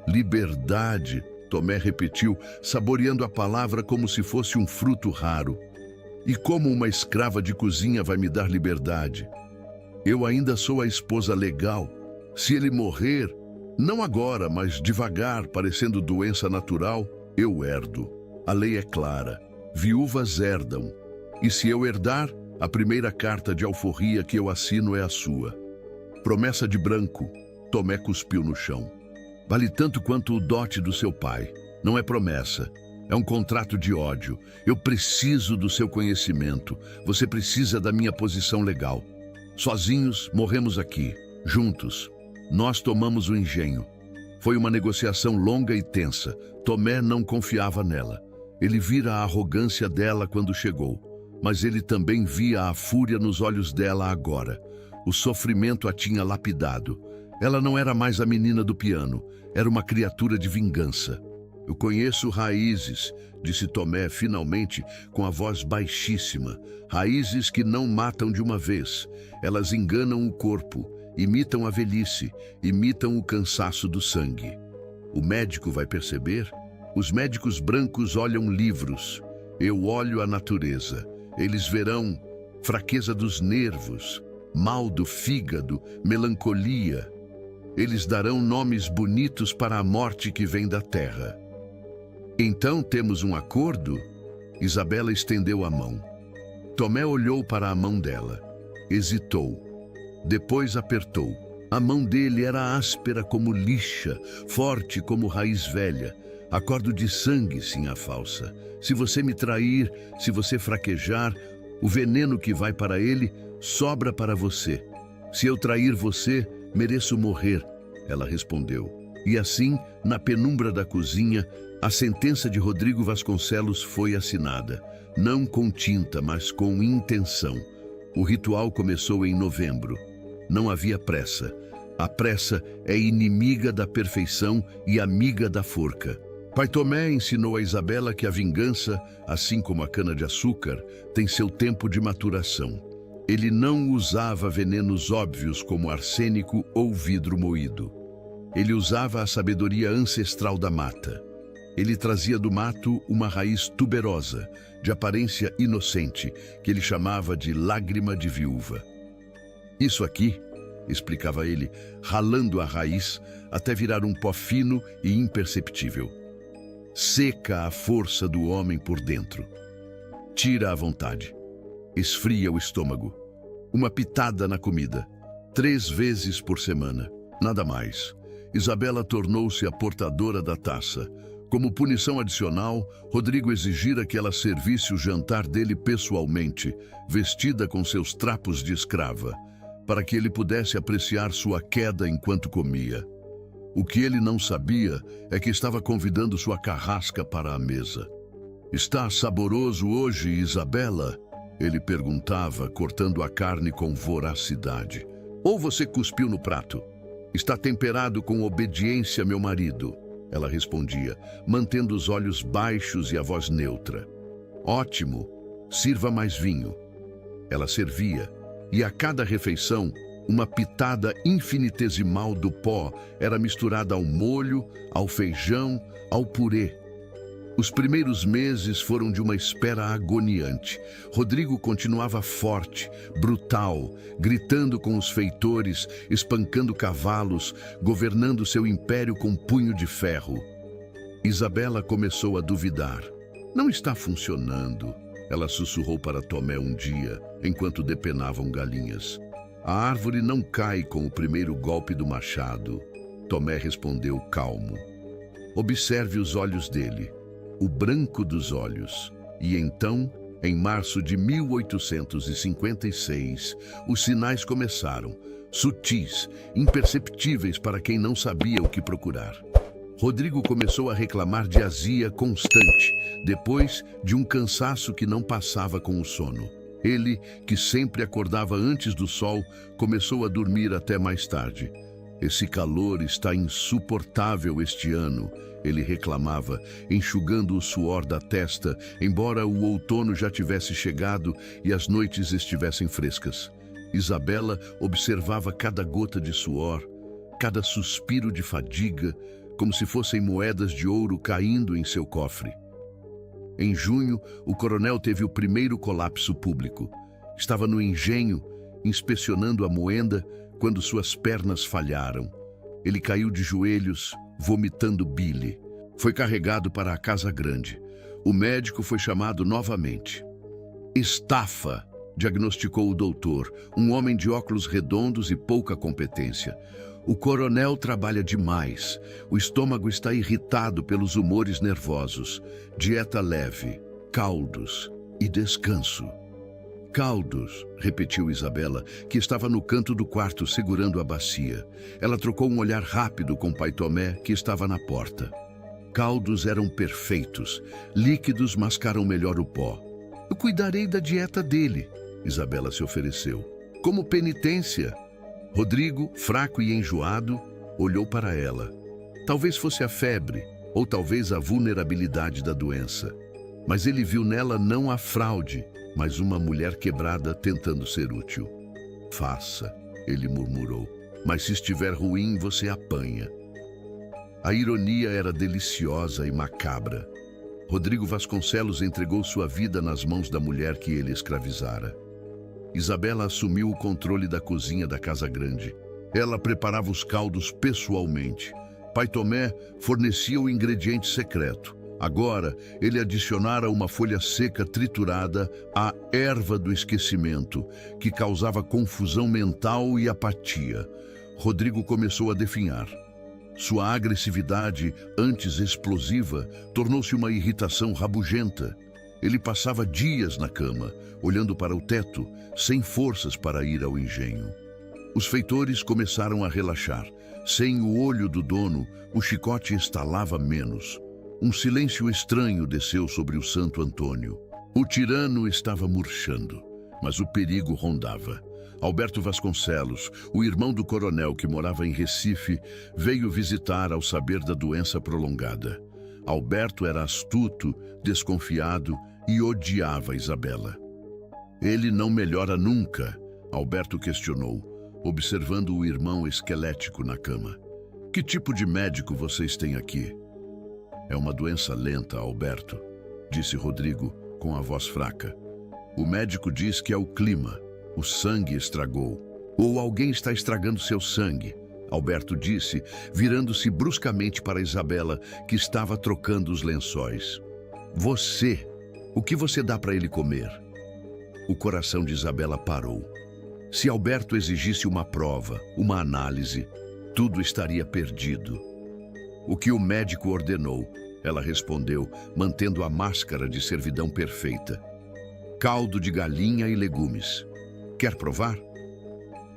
Liberdade, Tomé repetiu, saboreando a palavra como se fosse um fruto raro. E como uma escrava de cozinha vai me dar liberdade? Eu ainda sou a esposa legal. Se ele morrer, não agora, mas devagar, parecendo doença natural, eu herdo. A lei é clara. Viúvas herdam. E se eu herdar, a primeira carta de alforria que eu assino é a sua. Promessa de branco. Tomé cuspiu no chão. Vale tanto quanto o dote do seu pai. Não é promessa. É um contrato de ódio. Eu preciso do seu conhecimento. Você precisa da minha posição legal. Sozinhos, morremos aqui. Juntos. Nós tomamos o engenho. Foi uma negociação longa e tensa. Tomé não confiava nela. Ele vira a arrogância dela quando chegou. Mas ele também via a fúria nos olhos dela agora. O sofrimento a tinha lapidado. Ela não era mais a menina do piano. Era uma criatura de vingança. Eu conheço raízes, disse Tomé finalmente com a voz baixíssima. Raízes que não matam de uma vez. Elas enganam o corpo, imitam a velhice, imitam o cansaço do sangue. O médico vai perceber? Os médicos brancos olham livros. Eu olho a natureza. Eles verão fraqueza dos nervos, mal do fígado, melancolia. Eles darão nomes bonitos para a morte que vem da terra. Então temos um acordo? Isabela estendeu a mão. Tomé olhou para a mão dela. Hesitou. Depois apertou. A mão dele era áspera como lixa, forte como raiz velha. Acordo de sangue, sim, a falsa. Se você me trair, se você fraquejar, o veneno que vai para ele sobra para você. Se eu trair você, mereço morrer, ela respondeu. E assim, na penumbra da cozinha, a sentença de Rodrigo Vasconcelos foi assinada. Não com tinta, mas com intenção. O ritual começou em novembro. Não havia pressa. A pressa é inimiga da perfeição e amiga da forca. Pai Tomé ensinou a Isabela que a vingança, assim como a cana-de-açúcar, tem seu tempo de maturação. Ele não usava venenos óbvios como arsênico ou vidro moído. Ele usava a sabedoria ancestral da mata. Ele trazia do mato uma raiz tuberosa, de aparência inocente, que ele chamava de lágrima de viúva. Isso aqui, explicava ele, ralando a raiz até virar um pó fino e imperceptível. Seca a força do homem por dentro. Tira a vontade. Esfria o estômago. Uma pitada na comida. 3 vezes por semana. Nada mais. Isabela tornou-se a portadora da taça. Como punição adicional, Rodrigo exigira que ela servisse o jantar dele pessoalmente, vestida com seus trapos de escrava, para que ele pudesse apreciar sua queda enquanto comia. O que ele não sabia é que estava convidando sua carrasca para a mesa. "Está saboroso hoje, Isabela?" Ele perguntava, cortando a carne com voracidade. "Ou você cuspiu no prato? Está temperado com obediência, meu marido." Ela respondia, mantendo os olhos baixos e a voz neutra. "Ótimo, sirva mais vinho." Ela servia, e a cada refeição, uma pitada infinitesimal do pó era misturada ao molho, ao feijão, ao purê. Os primeiros meses foram de uma espera agoniante. Rodrigo continuava forte, brutal, gritando com os feitores, espancando cavalos, governando seu império com punho de ferro. Isabela começou a duvidar. Não está funcionando, ela sussurrou para Tomé um dia, enquanto depenavam galinhas. A árvore não cai com o primeiro golpe do machado. Tomé respondeu calmo. Observe os olhos dele. O branco dos olhos. E então, em março de 1856, os sinais começaram, sutis, imperceptíveis para quem não sabia o que procurar. Rodrigo começou a reclamar de azia constante, depois de um cansaço que não passava com o sono. Ele, que sempre acordava antes do sol, começou a dormir até mais tarde. Esse calor está insuportável este ano, ele reclamava, enxugando o suor da testa, embora o outono já tivesse chegado e as noites estivessem frescas. Isabela observava cada gota de suor, cada suspiro de fadiga, como se fossem moedas de ouro caindo em seu cofre. Em junho, o coronel teve o primeiro colapso público. Estava no engenho, inspecionando a moenda, quando suas pernas falharam. Ele caiu de joelhos, vomitando bile. Foi carregado para a Casa Grande. O médico foi chamado novamente. Estafa, diagnosticou o doutor, um homem de óculos redondos e pouca competência. O coronel trabalha demais. O estômago está irritado pelos humores nervosos. Dieta leve, caldos e descanso. Caldos, repetiu Isabela, que estava no canto do quarto segurando a bacia. Ela trocou um olhar rápido com pai Tomé, que estava na porta. Caldos eram perfeitos. Líquidos mascaram melhor o pó. Eu cuidarei da dieta dele, Isabela se ofereceu. Como penitência. Rodrigo, fraco e enjoado, olhou para ela. Talvez fosse a febre, ou talvez a vulnerabilidade da doença. Mas ele viu nela não a fraude, mas uma mulher quebrada tentando ser útil. Faça, ele murmurou, mas se estiver ruim, você apanha. A ironia era deliciosa e macabra. Rodrigo Vasconcelos entregou sua vida nas mãos da mulher que ele escravizara. Isabela assumiu o controle da cozinha da Casa Grande. Ela preparava os caldos pessoalmente. Pai Tomé fornecia o ingrediente secreto. Agora, ele adicionara uma folha seca triturada à erva do esquecimento, que causava confusão mental e apatia. Rodrigo começou a definhar. Sua agressividade, antes explosiva, tornou-se uma irritação rabugenta. Ele passava dias na cama, olhando para o teto, sem forças para ir ao engenho. Os feitores começaram a relaxar. Sem o olho do dono, o chicote estalava menos. Um silêncio estranho desceu sobre o Santo Antônio. O tirano estava murchando, mas o perigo rondava. Alberto Vasconcelos, o irmão do coronel que morava em Recife, veio visitar ao saber da doença prolongada. Alberto era astuto, desconfiado e odiava Isabela. Ele não melhora nunca, Alberto questionou, observando o irmão esquelético na cama. Que tipo de médico vocês têm aqui? É uma doença lenta, Alberto, disse Rodrigo com a voz fraca. O médico diz que é o clima. O sangue estragou. Ou alguém está estragando seu sangue, Alberto disse, virando-se bruscamente para Isabela, que estava trocando os lençóis. Você, o que você dá para ele comer? O coração de Isabela parou. Se Alberto exigisse uma prova, uma análise, tudo estaria perdido. O que o médico ordenou, ela respondeu, mantendo a máscara de servidão perfeita. Caldo de galinha e legumes. Quer provar?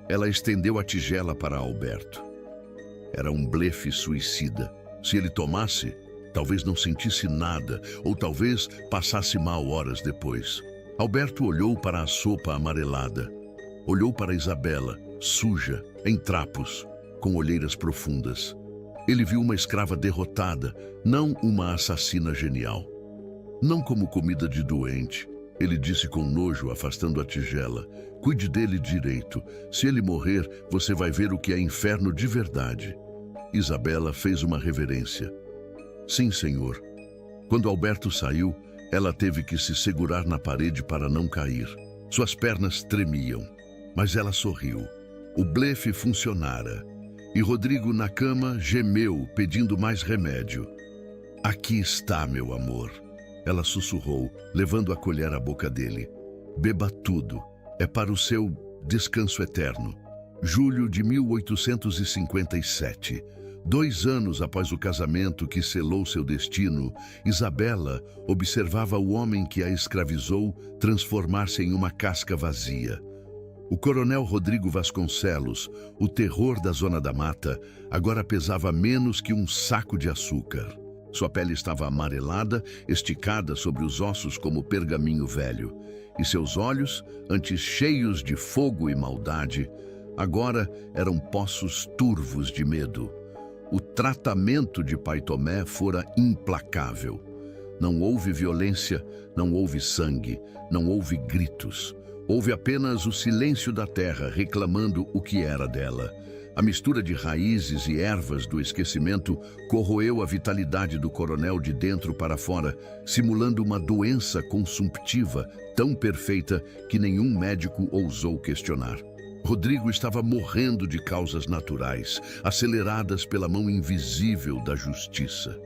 Ela estendeu a tigela para Alberto. Era um blefe suicida. Se ele tomasse, talvez não sentisse nada, ou talvez passasse mal horas depois. Alberto olhou para a sopa amarelada. Olhou para Isabela, suja, em trapos, com olheiras profundas. Ele viu uma escrava derrotada, não uma assassina genial. Não como comida de doente, ele disse com nojo, afastando a tigela. Cuide dele direito. Se ele morrer, você vai ver o que é inferno de verdade. Isabela fez uma reverência. Sim, senhor. Quando Alberto saiu, ela teve que se segurar na parede para não cair. Suas pernas tremiam, mas ela sorriu. O blefe funcionara. E Rodrigo, na cama, gemeu, pedindo mais remédio. Aqui está, meu amor. Ela sussurrou, levando a colher à boca dele. Beba tudo. É para o seu descanso eterno. Julho de 1857. 2 anos após o casamento que selou seu destino, Isabela observava o homem que a escravizou transformar-se em uma casca vazia. O coronel Rodrigo Vasconcelos, o terror da Zona da Mata, agora pesava menos que um saco de açúcar. Sua pele estava amarelada, esticada sobre os ossos como pergaminho velho. E seus olhos, antes cheios de fogo e maldade, agora eram poços turvos de medo. O tratamento de Pai Tomé fora implacável. Não houve violência, não houve sangue, não houve gritos. Houve apenas o silêncio da terra reclamando o que era dela. A mistura de raízes e ervas do esquecimento corroeu a vitalidade do coronel de dentro para fora, simulando uma doença consumptiva tão perfeita que nenhum médico ousou questionar. Rodrigo estava morrendo de causas naturais, aceleradas pela mão invisível da justiça.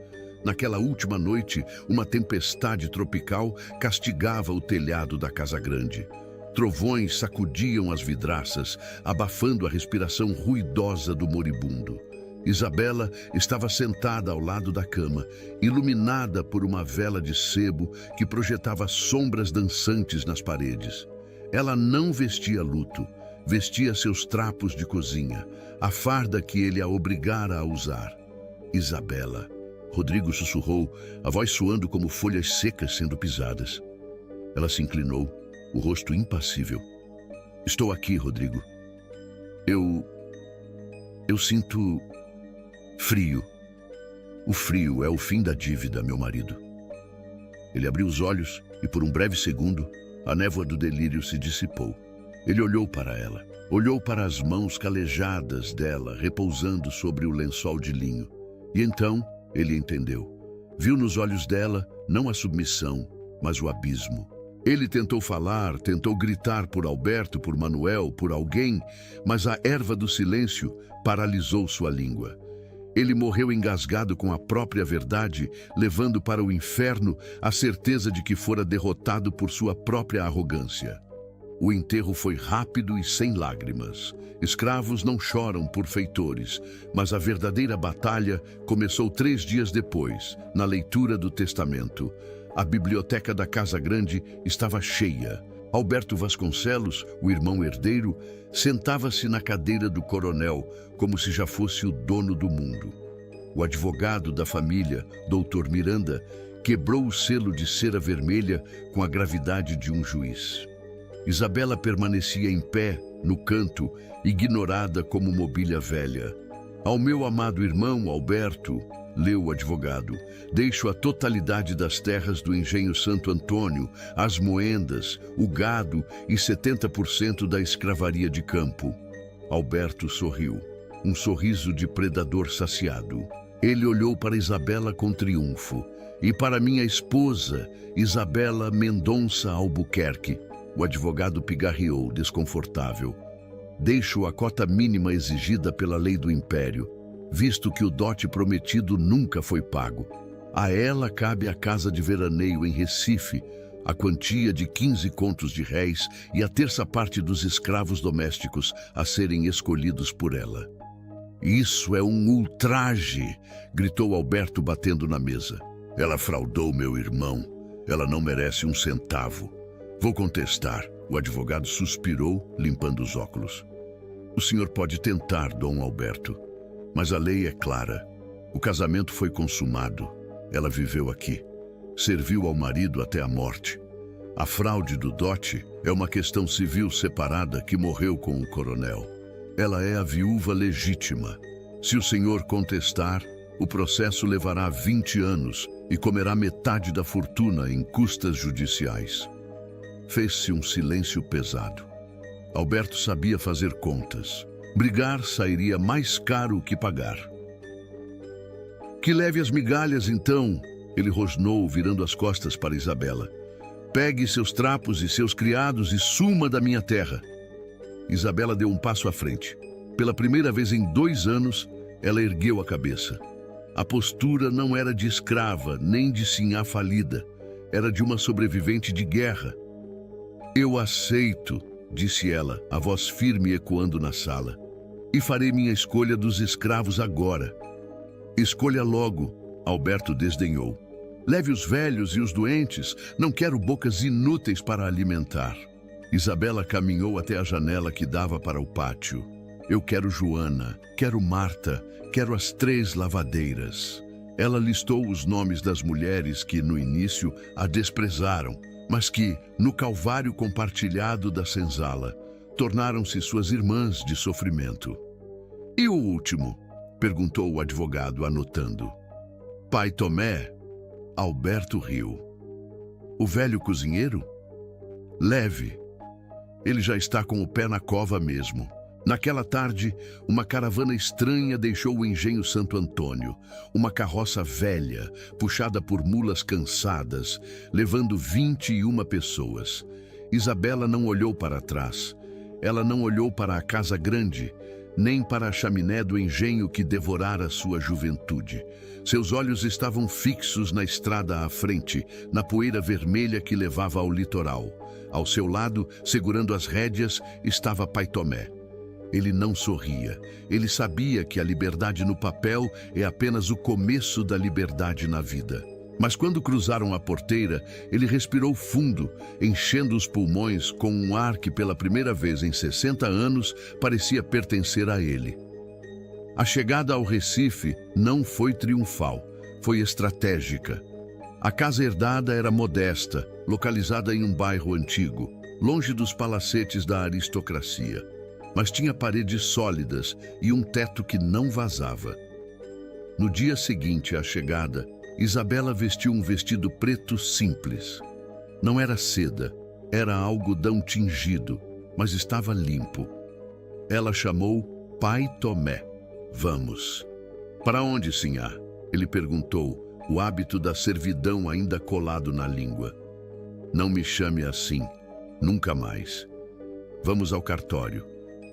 Naquela última noite, uma tempestade tropical castigava o telhado da Casa Grande. Trovões sacudiam as vidraças, abafando a respiração ruidosa do moribundo. Isabela estava sentada ao lado da cama, iluminada por uma vela de sebo que projetava sombras dançantes nas paredes. Ela não vestia luto, vestia seus trapos de cozinha, a farda que ele a obrigara a usar. Isabela. Rodrigo sussurrou, a voz soando como folhas secas sendo pisadas. Ela se inclinou, o rosto impassível. Estou aqui, Rodrigo. Eu sinto frio. O frio é o fim da dívida, meu marido. Ele abriu os olhos e, por um breve segundo, a névoa do delírio se dissipou. Ele olhou para ela, olhou para as mãos calejadas dela, repousando sobre o lençol de linho. E então, ele entendeu. Viu nos olhos dela, não a submissão, mas o abismo. Ele tentou falar, tentou gritar por Alberto, por Manuel, por alguém, mas a erva do silêncio paralisou sua língua. Ele morreu engasgado com a própria verdade, levando para o inferno a certeza de que fora derrotado por sua própria arrogância. O enterro foi rápido e sem lágrimas. Escravos não choram por feitores, mas a verdadeira batalha começou 3 dias depois, na leitura do testamento. A biblioteca da Casa Grande estava cheia. Alberto Vasconcelos, o irmão herdeiro, sentava-se na cadeira do coronel, como se já fosse o dono do mundo. O advogado da família, Dr. Miranda, quebrou o selo de cera vermelha com a gravidade de um juiz. Isabela permanecia em pé, no canto, ignorada como mobília velha. Ao meu amado irmão, Alberto, leu o advogado, deixo a totalidade das terras do engenho Santo Antônio, as moendas, o gado e 70% da escravaria de campo. Alberto sorriu, um sorriso de predador saciado. Ele olhou para Isabela com triunfo. E para minha esposa, Isabela Mendonça Albuquerque. O advogado pigarreou, desconfortável. Deixo a cota mínima exigida pela lei do império, visto que o dote prometido nunca foi pago. A ela cabe a casa de veraneio em Recife, a quantia de 15 contos de réis e a terça parte dos escravos domésticos a serem escolhidos por ela. Isso é um ultraje, gritou Alberto batendo na mesa. Ela fraudou meu irmão. Ela não merece um centavo. Vou contestar. O advogado suspirou, limpando os óculos. O senhor pode tentar, Dom Alberto. Mas a lei é clara. O casamento foi consumado. Ela viveu aqui. Serviu ao marido até a morte. A fraude do dote é uma questão civil separada que morreu com o coronel. Ela é a viúva legítima. Se o senhor contestar, o processo levará 20 anos e comerá metade da fortuna em custas judiciais. Fez-se um silêncio pesado. Alberto sabia fazer contas. Brigar sairia mais caro que pagar. Que leve as migalhas, então, Ele rosnou, virando as costas para Isabela. Pegue seus trapos e seus criados e suma da minha terra. Isabela deu um passo à frente. Pela primeira vez em 2 anos, ela ergueu a cabeça. A postura não era de escrava, nem de sinhá falida. Era de uma sobrevivente de guerra. Eu aceito, disse ela, a voz firme ecoando na sala. E farei minha escolha dos escravos agora. Escolha logo, Alberto desdenhou. Leve os velhos e os doentes, não quero bocas inúteis para alimentar. Isabela caminhou até a janela que dava para o pátio. Eu quero Joana, quero Marta, quero as 3 lavadeiras. Ela listou os nomes das mulheres que, no início, a desprezaram, mas que, no calvário compartilhado da senzala, tornaram-se suas irmãs de sofrimento. E o último? Perguntou o advogado, anotando. Pai Tomé, Alberto riu. O velho cozinheiro? Leve. Ele já está com o pé na cova mesmo. Naquela tarde, uma caravana estranha deixou o engenho Santo Antônio. Uma carroça velha, puxada por mulas cansadas, levando 21 pessoas. Isabela não olhou para trás. Ela não olhou para a casa grande, nem para a chaminé do engenho que devorara sua juventude. Seus olhos estavam fixos na estrada à frente, na poeira vermelha que levava ao litoral. Ao seu lado, segurando as rédeas, estava Pai Tomé. Ele não sorria. Ele sabia que a liberdade no papel é apenas o começo da liberdade na vida. Mas quando cruzaram a porteira, ele respirou fundo, enchendo os pulmões com um ar que pela primeira vez em 60 anos parecia pertencer a ele. A chegada ao Recife não foi triunfal, foi estratégica. A casa herdada era modesta, localizada em um bairro antigo, longe dos palacetes da aristocracia. Mas tinha paredes sólidas e um teto que não vazava. No dia seguinte à chegada, Isabela vestiu um vestido preto simples. Não era seda, era algodão tingido, mas estava limpo. Ela chamou Pai Tomé. Vamos. Para onde, sinhá? Ele perguntou, o hábito da servidão ainda colado na língua. Não me chame assim, nunca mais. Vamos ao cartório.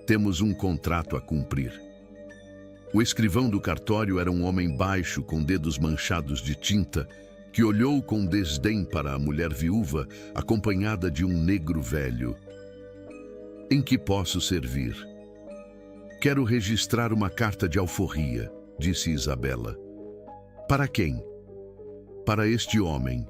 Temos um contrato a cumprir. O escrivão do cartório era um homem baixo com dedos manchados de tinta que olhou com desdém para a mulher viúva acompanhada de um negro velho. Em que posso servir? Quero registrar uma carta de alforria, disse Isabela. Para quem? Para este homem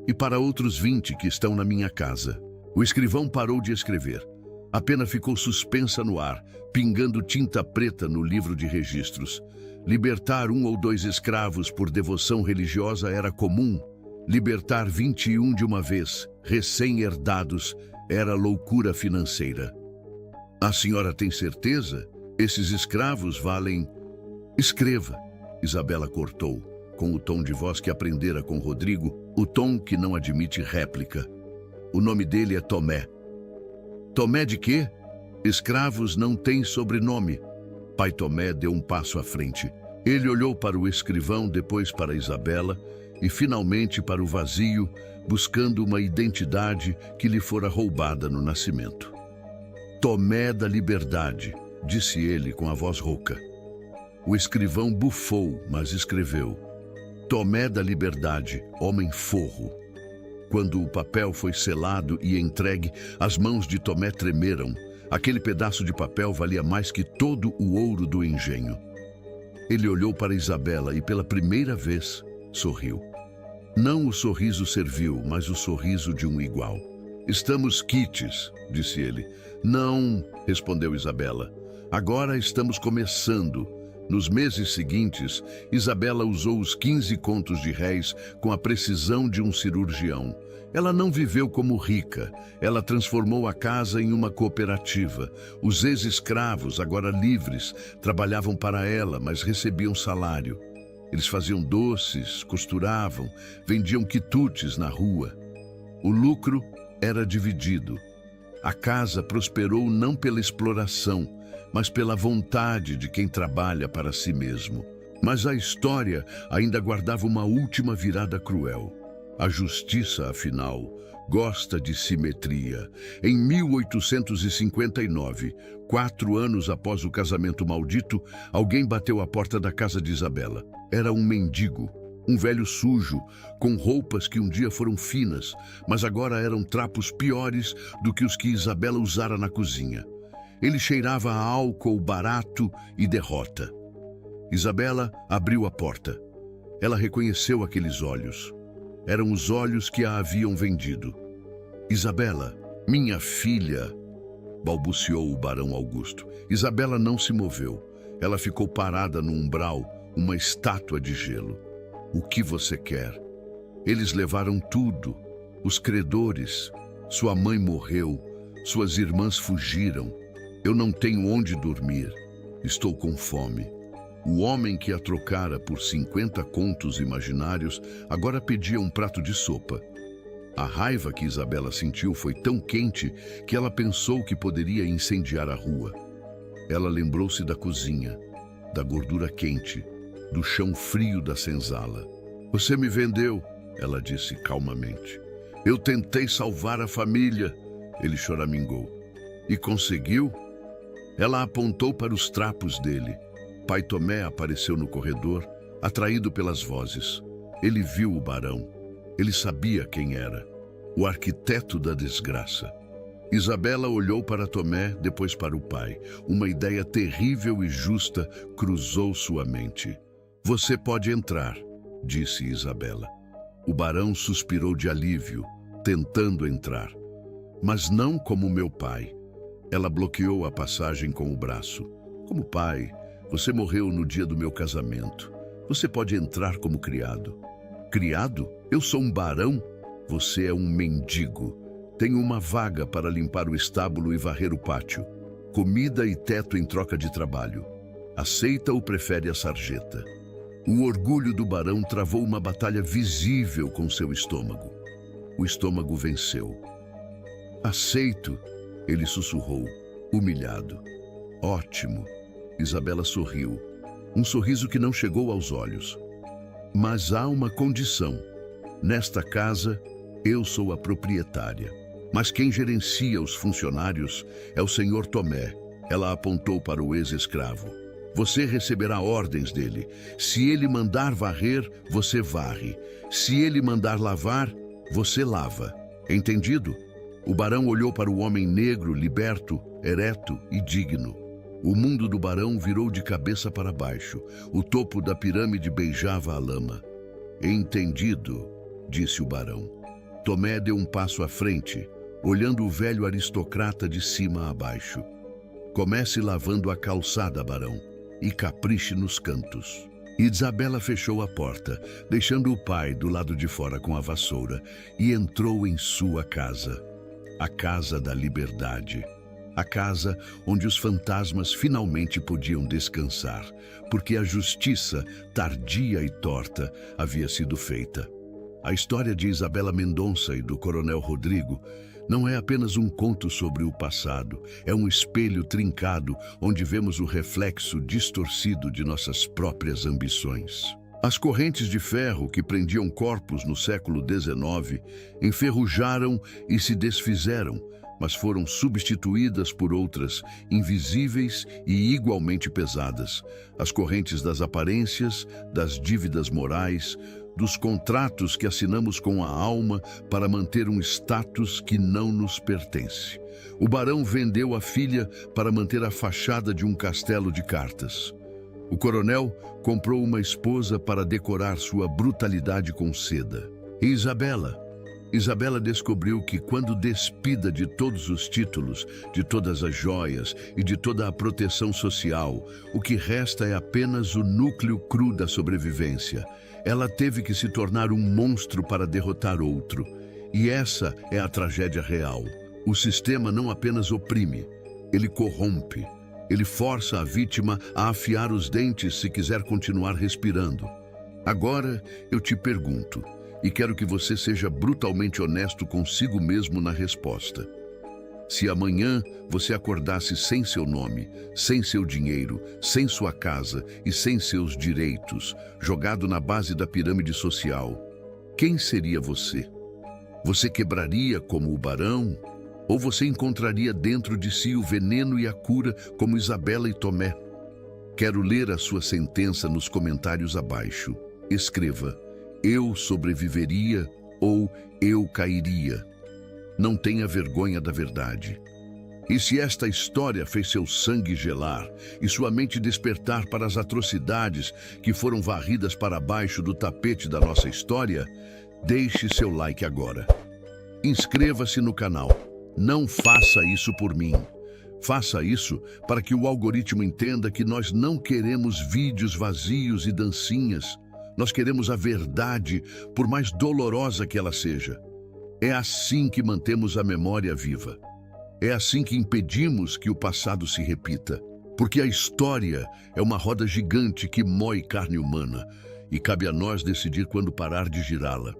e para outros 20 que estão na minha casa. O escrivão parou de escrever. A pena ficou suspensa no ar, pingando tinta preta no livro de registros. Libertar 1 ou 2 escravos por devoção religiosa era comum. Libertar 21 de uma vez, recém-herdados, era loucura financeira. A senhora tem certeza? Esses escravos valem... Escreva, Isabela cortou, com o tom de voz que aprendera com Rodrigo, o tom que não admite réplica. O nome dele é Tomé. Tomé de quê? Escravos não têm sobrenome. Pai Tomé deu um passo à frente. Ele olhou para o escrivão, depois para Isabela e finalmente para o vazio, buscando uma identidade que lhe fora roubada no nascimento. Tomé da Liberdade, disse ele com a voz rouca. O escrivão bufou, mas escreveu. Tomé da Liberdade, homem forro. Quando o papel foi selado e entregue, as mãos de Tomé tremeram. Aquele pedaço de papel valia mais que todo o ouro do engenho. Ele olhou para Isabela e, pela primeira vez, sorriu. Não o sorriso servil, mas o sorriso de um igual. Estamos quites, disse ele. Não, respondeu Isabela. Agora estamos começando. Nos meses seguintes, Isabela usou os 15 contos de réis com a precisão de um cirurgião. Ela não viveu como rica. Ela transformou a casa em uma cooperativa. Os ex-escravos, agora livres, trabalhavam para ela, mas recebiam salário. Eles faziam doces, costuravam, vendiam quitutes na rua. O lucro era dividido. A casa prosperou não pela exploração, mas pela vontade de quem trabalha para si mesmo. Mas a história ainda guardava uma última virada cruel. A justiça, afinal, gosta de simetria. Em 1859, 4 anos após o casamento maldito, alguém bateu à porta da casa de Isabela. Era um mendigo, um velho sujo, com roupas que um dia foram finas, mas agora eram trapos piores do que os que Isabela usara na cozinha. Ele cheirava a álcool barato e derrota. Isabela abriu a porta. Ela reconheceu aqueles olhos. Eram os olhos que a haviam vendido. Isabela, minha filha, balbuciou o barão Augusto. Isabela não se moveu. Ela ficou parada no umbral, uma estátua de gelo. O que você quer? Eles levaram tudo. Os credores. Sua mãe morreu. Suas irmãs fugiram. Eu não tenho onde dormir. Estou com fome. O homem que a trocara por 50 contos imaginários agora pedia um prato de sopa. A raiva que Isabela sentiu foi tão quente que ela pensou que poderia incendiar a rua. Ela lembrou-se da cozinha, da gordura quente, do chão frio da senzala. Você me vendeu, ela disse calmamente. Eu tentei salvar a família, ele choramingou. E conseguiu? Ela apontou para os trapos dele. Pai Tomé apareceu no corredor, atraído pelas vozes. Ele viu o barão. Ele sabia quem era. O arquiteto da desgraça. Isabela olhou para Tomé, depois para o pai. Uma ideia terrível e justa cruzou sua mente. Você pode entrar, disse Isabela. O barão suspirou de alívio, tentando entrar. Mas não como meu pai. Ela bloqueou a passagem com o braço. Como pai, você morreu no dia do meu casamento. Você pode entrar como criado. Criado? Eu sou um barão? Você é um mendigo. Tenho uma vaga para limpar o estábulo e varrer o pátio. Comida e teto em troca de trabalho. Aceita ou prefere a sarjeta? O orgulho do barão travou uma batalha visível com seu estômago. O estômago venceu. Aceito, ele sussurrou, humilhado. Ótimo. Isabela sorriu, um sorriso que não chegou aos olhos. Mas há uma condição. Nesta casa, eu sou a proprietária. Mas quem gerencia os funcionários é o senhor Tomé. Ela apontou para o ex-escravo. Você receberá ordens dele. Se ele mandar varrer, você varre. Se ele mandar lavar, você lava. Entendido? O barão olhou para o homem negro, liberto, ereto e digno. O mundo do barão virou de cabeça para baixo. O topo da pirâmide beijava a lama. Entendido, disse o barão. Tomé deu um passo à frente, olhando o velho aristocrata de cima a baixo. Comece lavando a calçada, barão, e capriche nos cantos. Isabela fechou a porta, deixando o pai do lado de fora com a vassoura, e entrou em sua casa. A casa da liberdade. A casa onde os fantasmas finalmente podiam descansar, porque a justiça, tardia e torta, havia sido feita. A história de Isabela Mendonça e do Coronel Rodrigo não é apenas um conto sobre o passado, é um espelho trincado onde vemos o reflexo distorcido de nossas próprias ambições. As correntes de ferro que prendiam corpos no século XIX enferrujaram e se desfizeram, mas foram substituídas por outras, invisíveis e igualmente pesadas. As correntes das aparências, das dívidas morais, dos contratos que assinamos com a alma para manter um status que não nos pertence. O barão vendeu a filha para manter a fachada de um castelo de cartas. O coronel comprou uma esposa para decorar sua brutalidade com seda. E Isabela descobriu que, quando despida de todos os títulos, de todas as joias e de toda a proteção social, o que resta é apenas o núcleo cru da sobrevivência. Ela teve que se tornar um monstro para derrotar outro. E essa é a tragédia real. O sistema não apenas oprime, ele corrompe. Ele força a vítima a afiar os dentes se quiser continuar respirando. Agora eu te pergunto, e quero que você seja brutalmente honesto consigo mesmo na resposta. Se amanhã você acordasse sem seu nome, sem seu dinheiro, sem sua casa e sem seus direitos, jogado na base da pirâmide social, quem seria você? Você quebraria como o barão? Ou você encontraria dentro de si o veneno e a cura como Isabela e Tomé? Quero ler a sua sentença nos comentários abaixo. Escreva: eu sobreviveria ou eu cairia. Não tenha vergonha da verdade. E se esta história fez seu sangue gelar e sua mente despertar para as atrocidades que foram varridas para baixo do tapete da nossa história, deixe seu like agora. Inscreva-se no canal. Não faça isso por mim. Faça isso para que o algoritmo entenda que nós não queremos vídeos vazios e dancinhas. Nós queremos a verdade, por mais dolorosa que ela seja. É assim que mantemos a memória viva. É assim que impedimos que o passado se repita. Porque a história é uma roda gigante que moe carne humana e cabe a nós decidir quando parar de girá-la.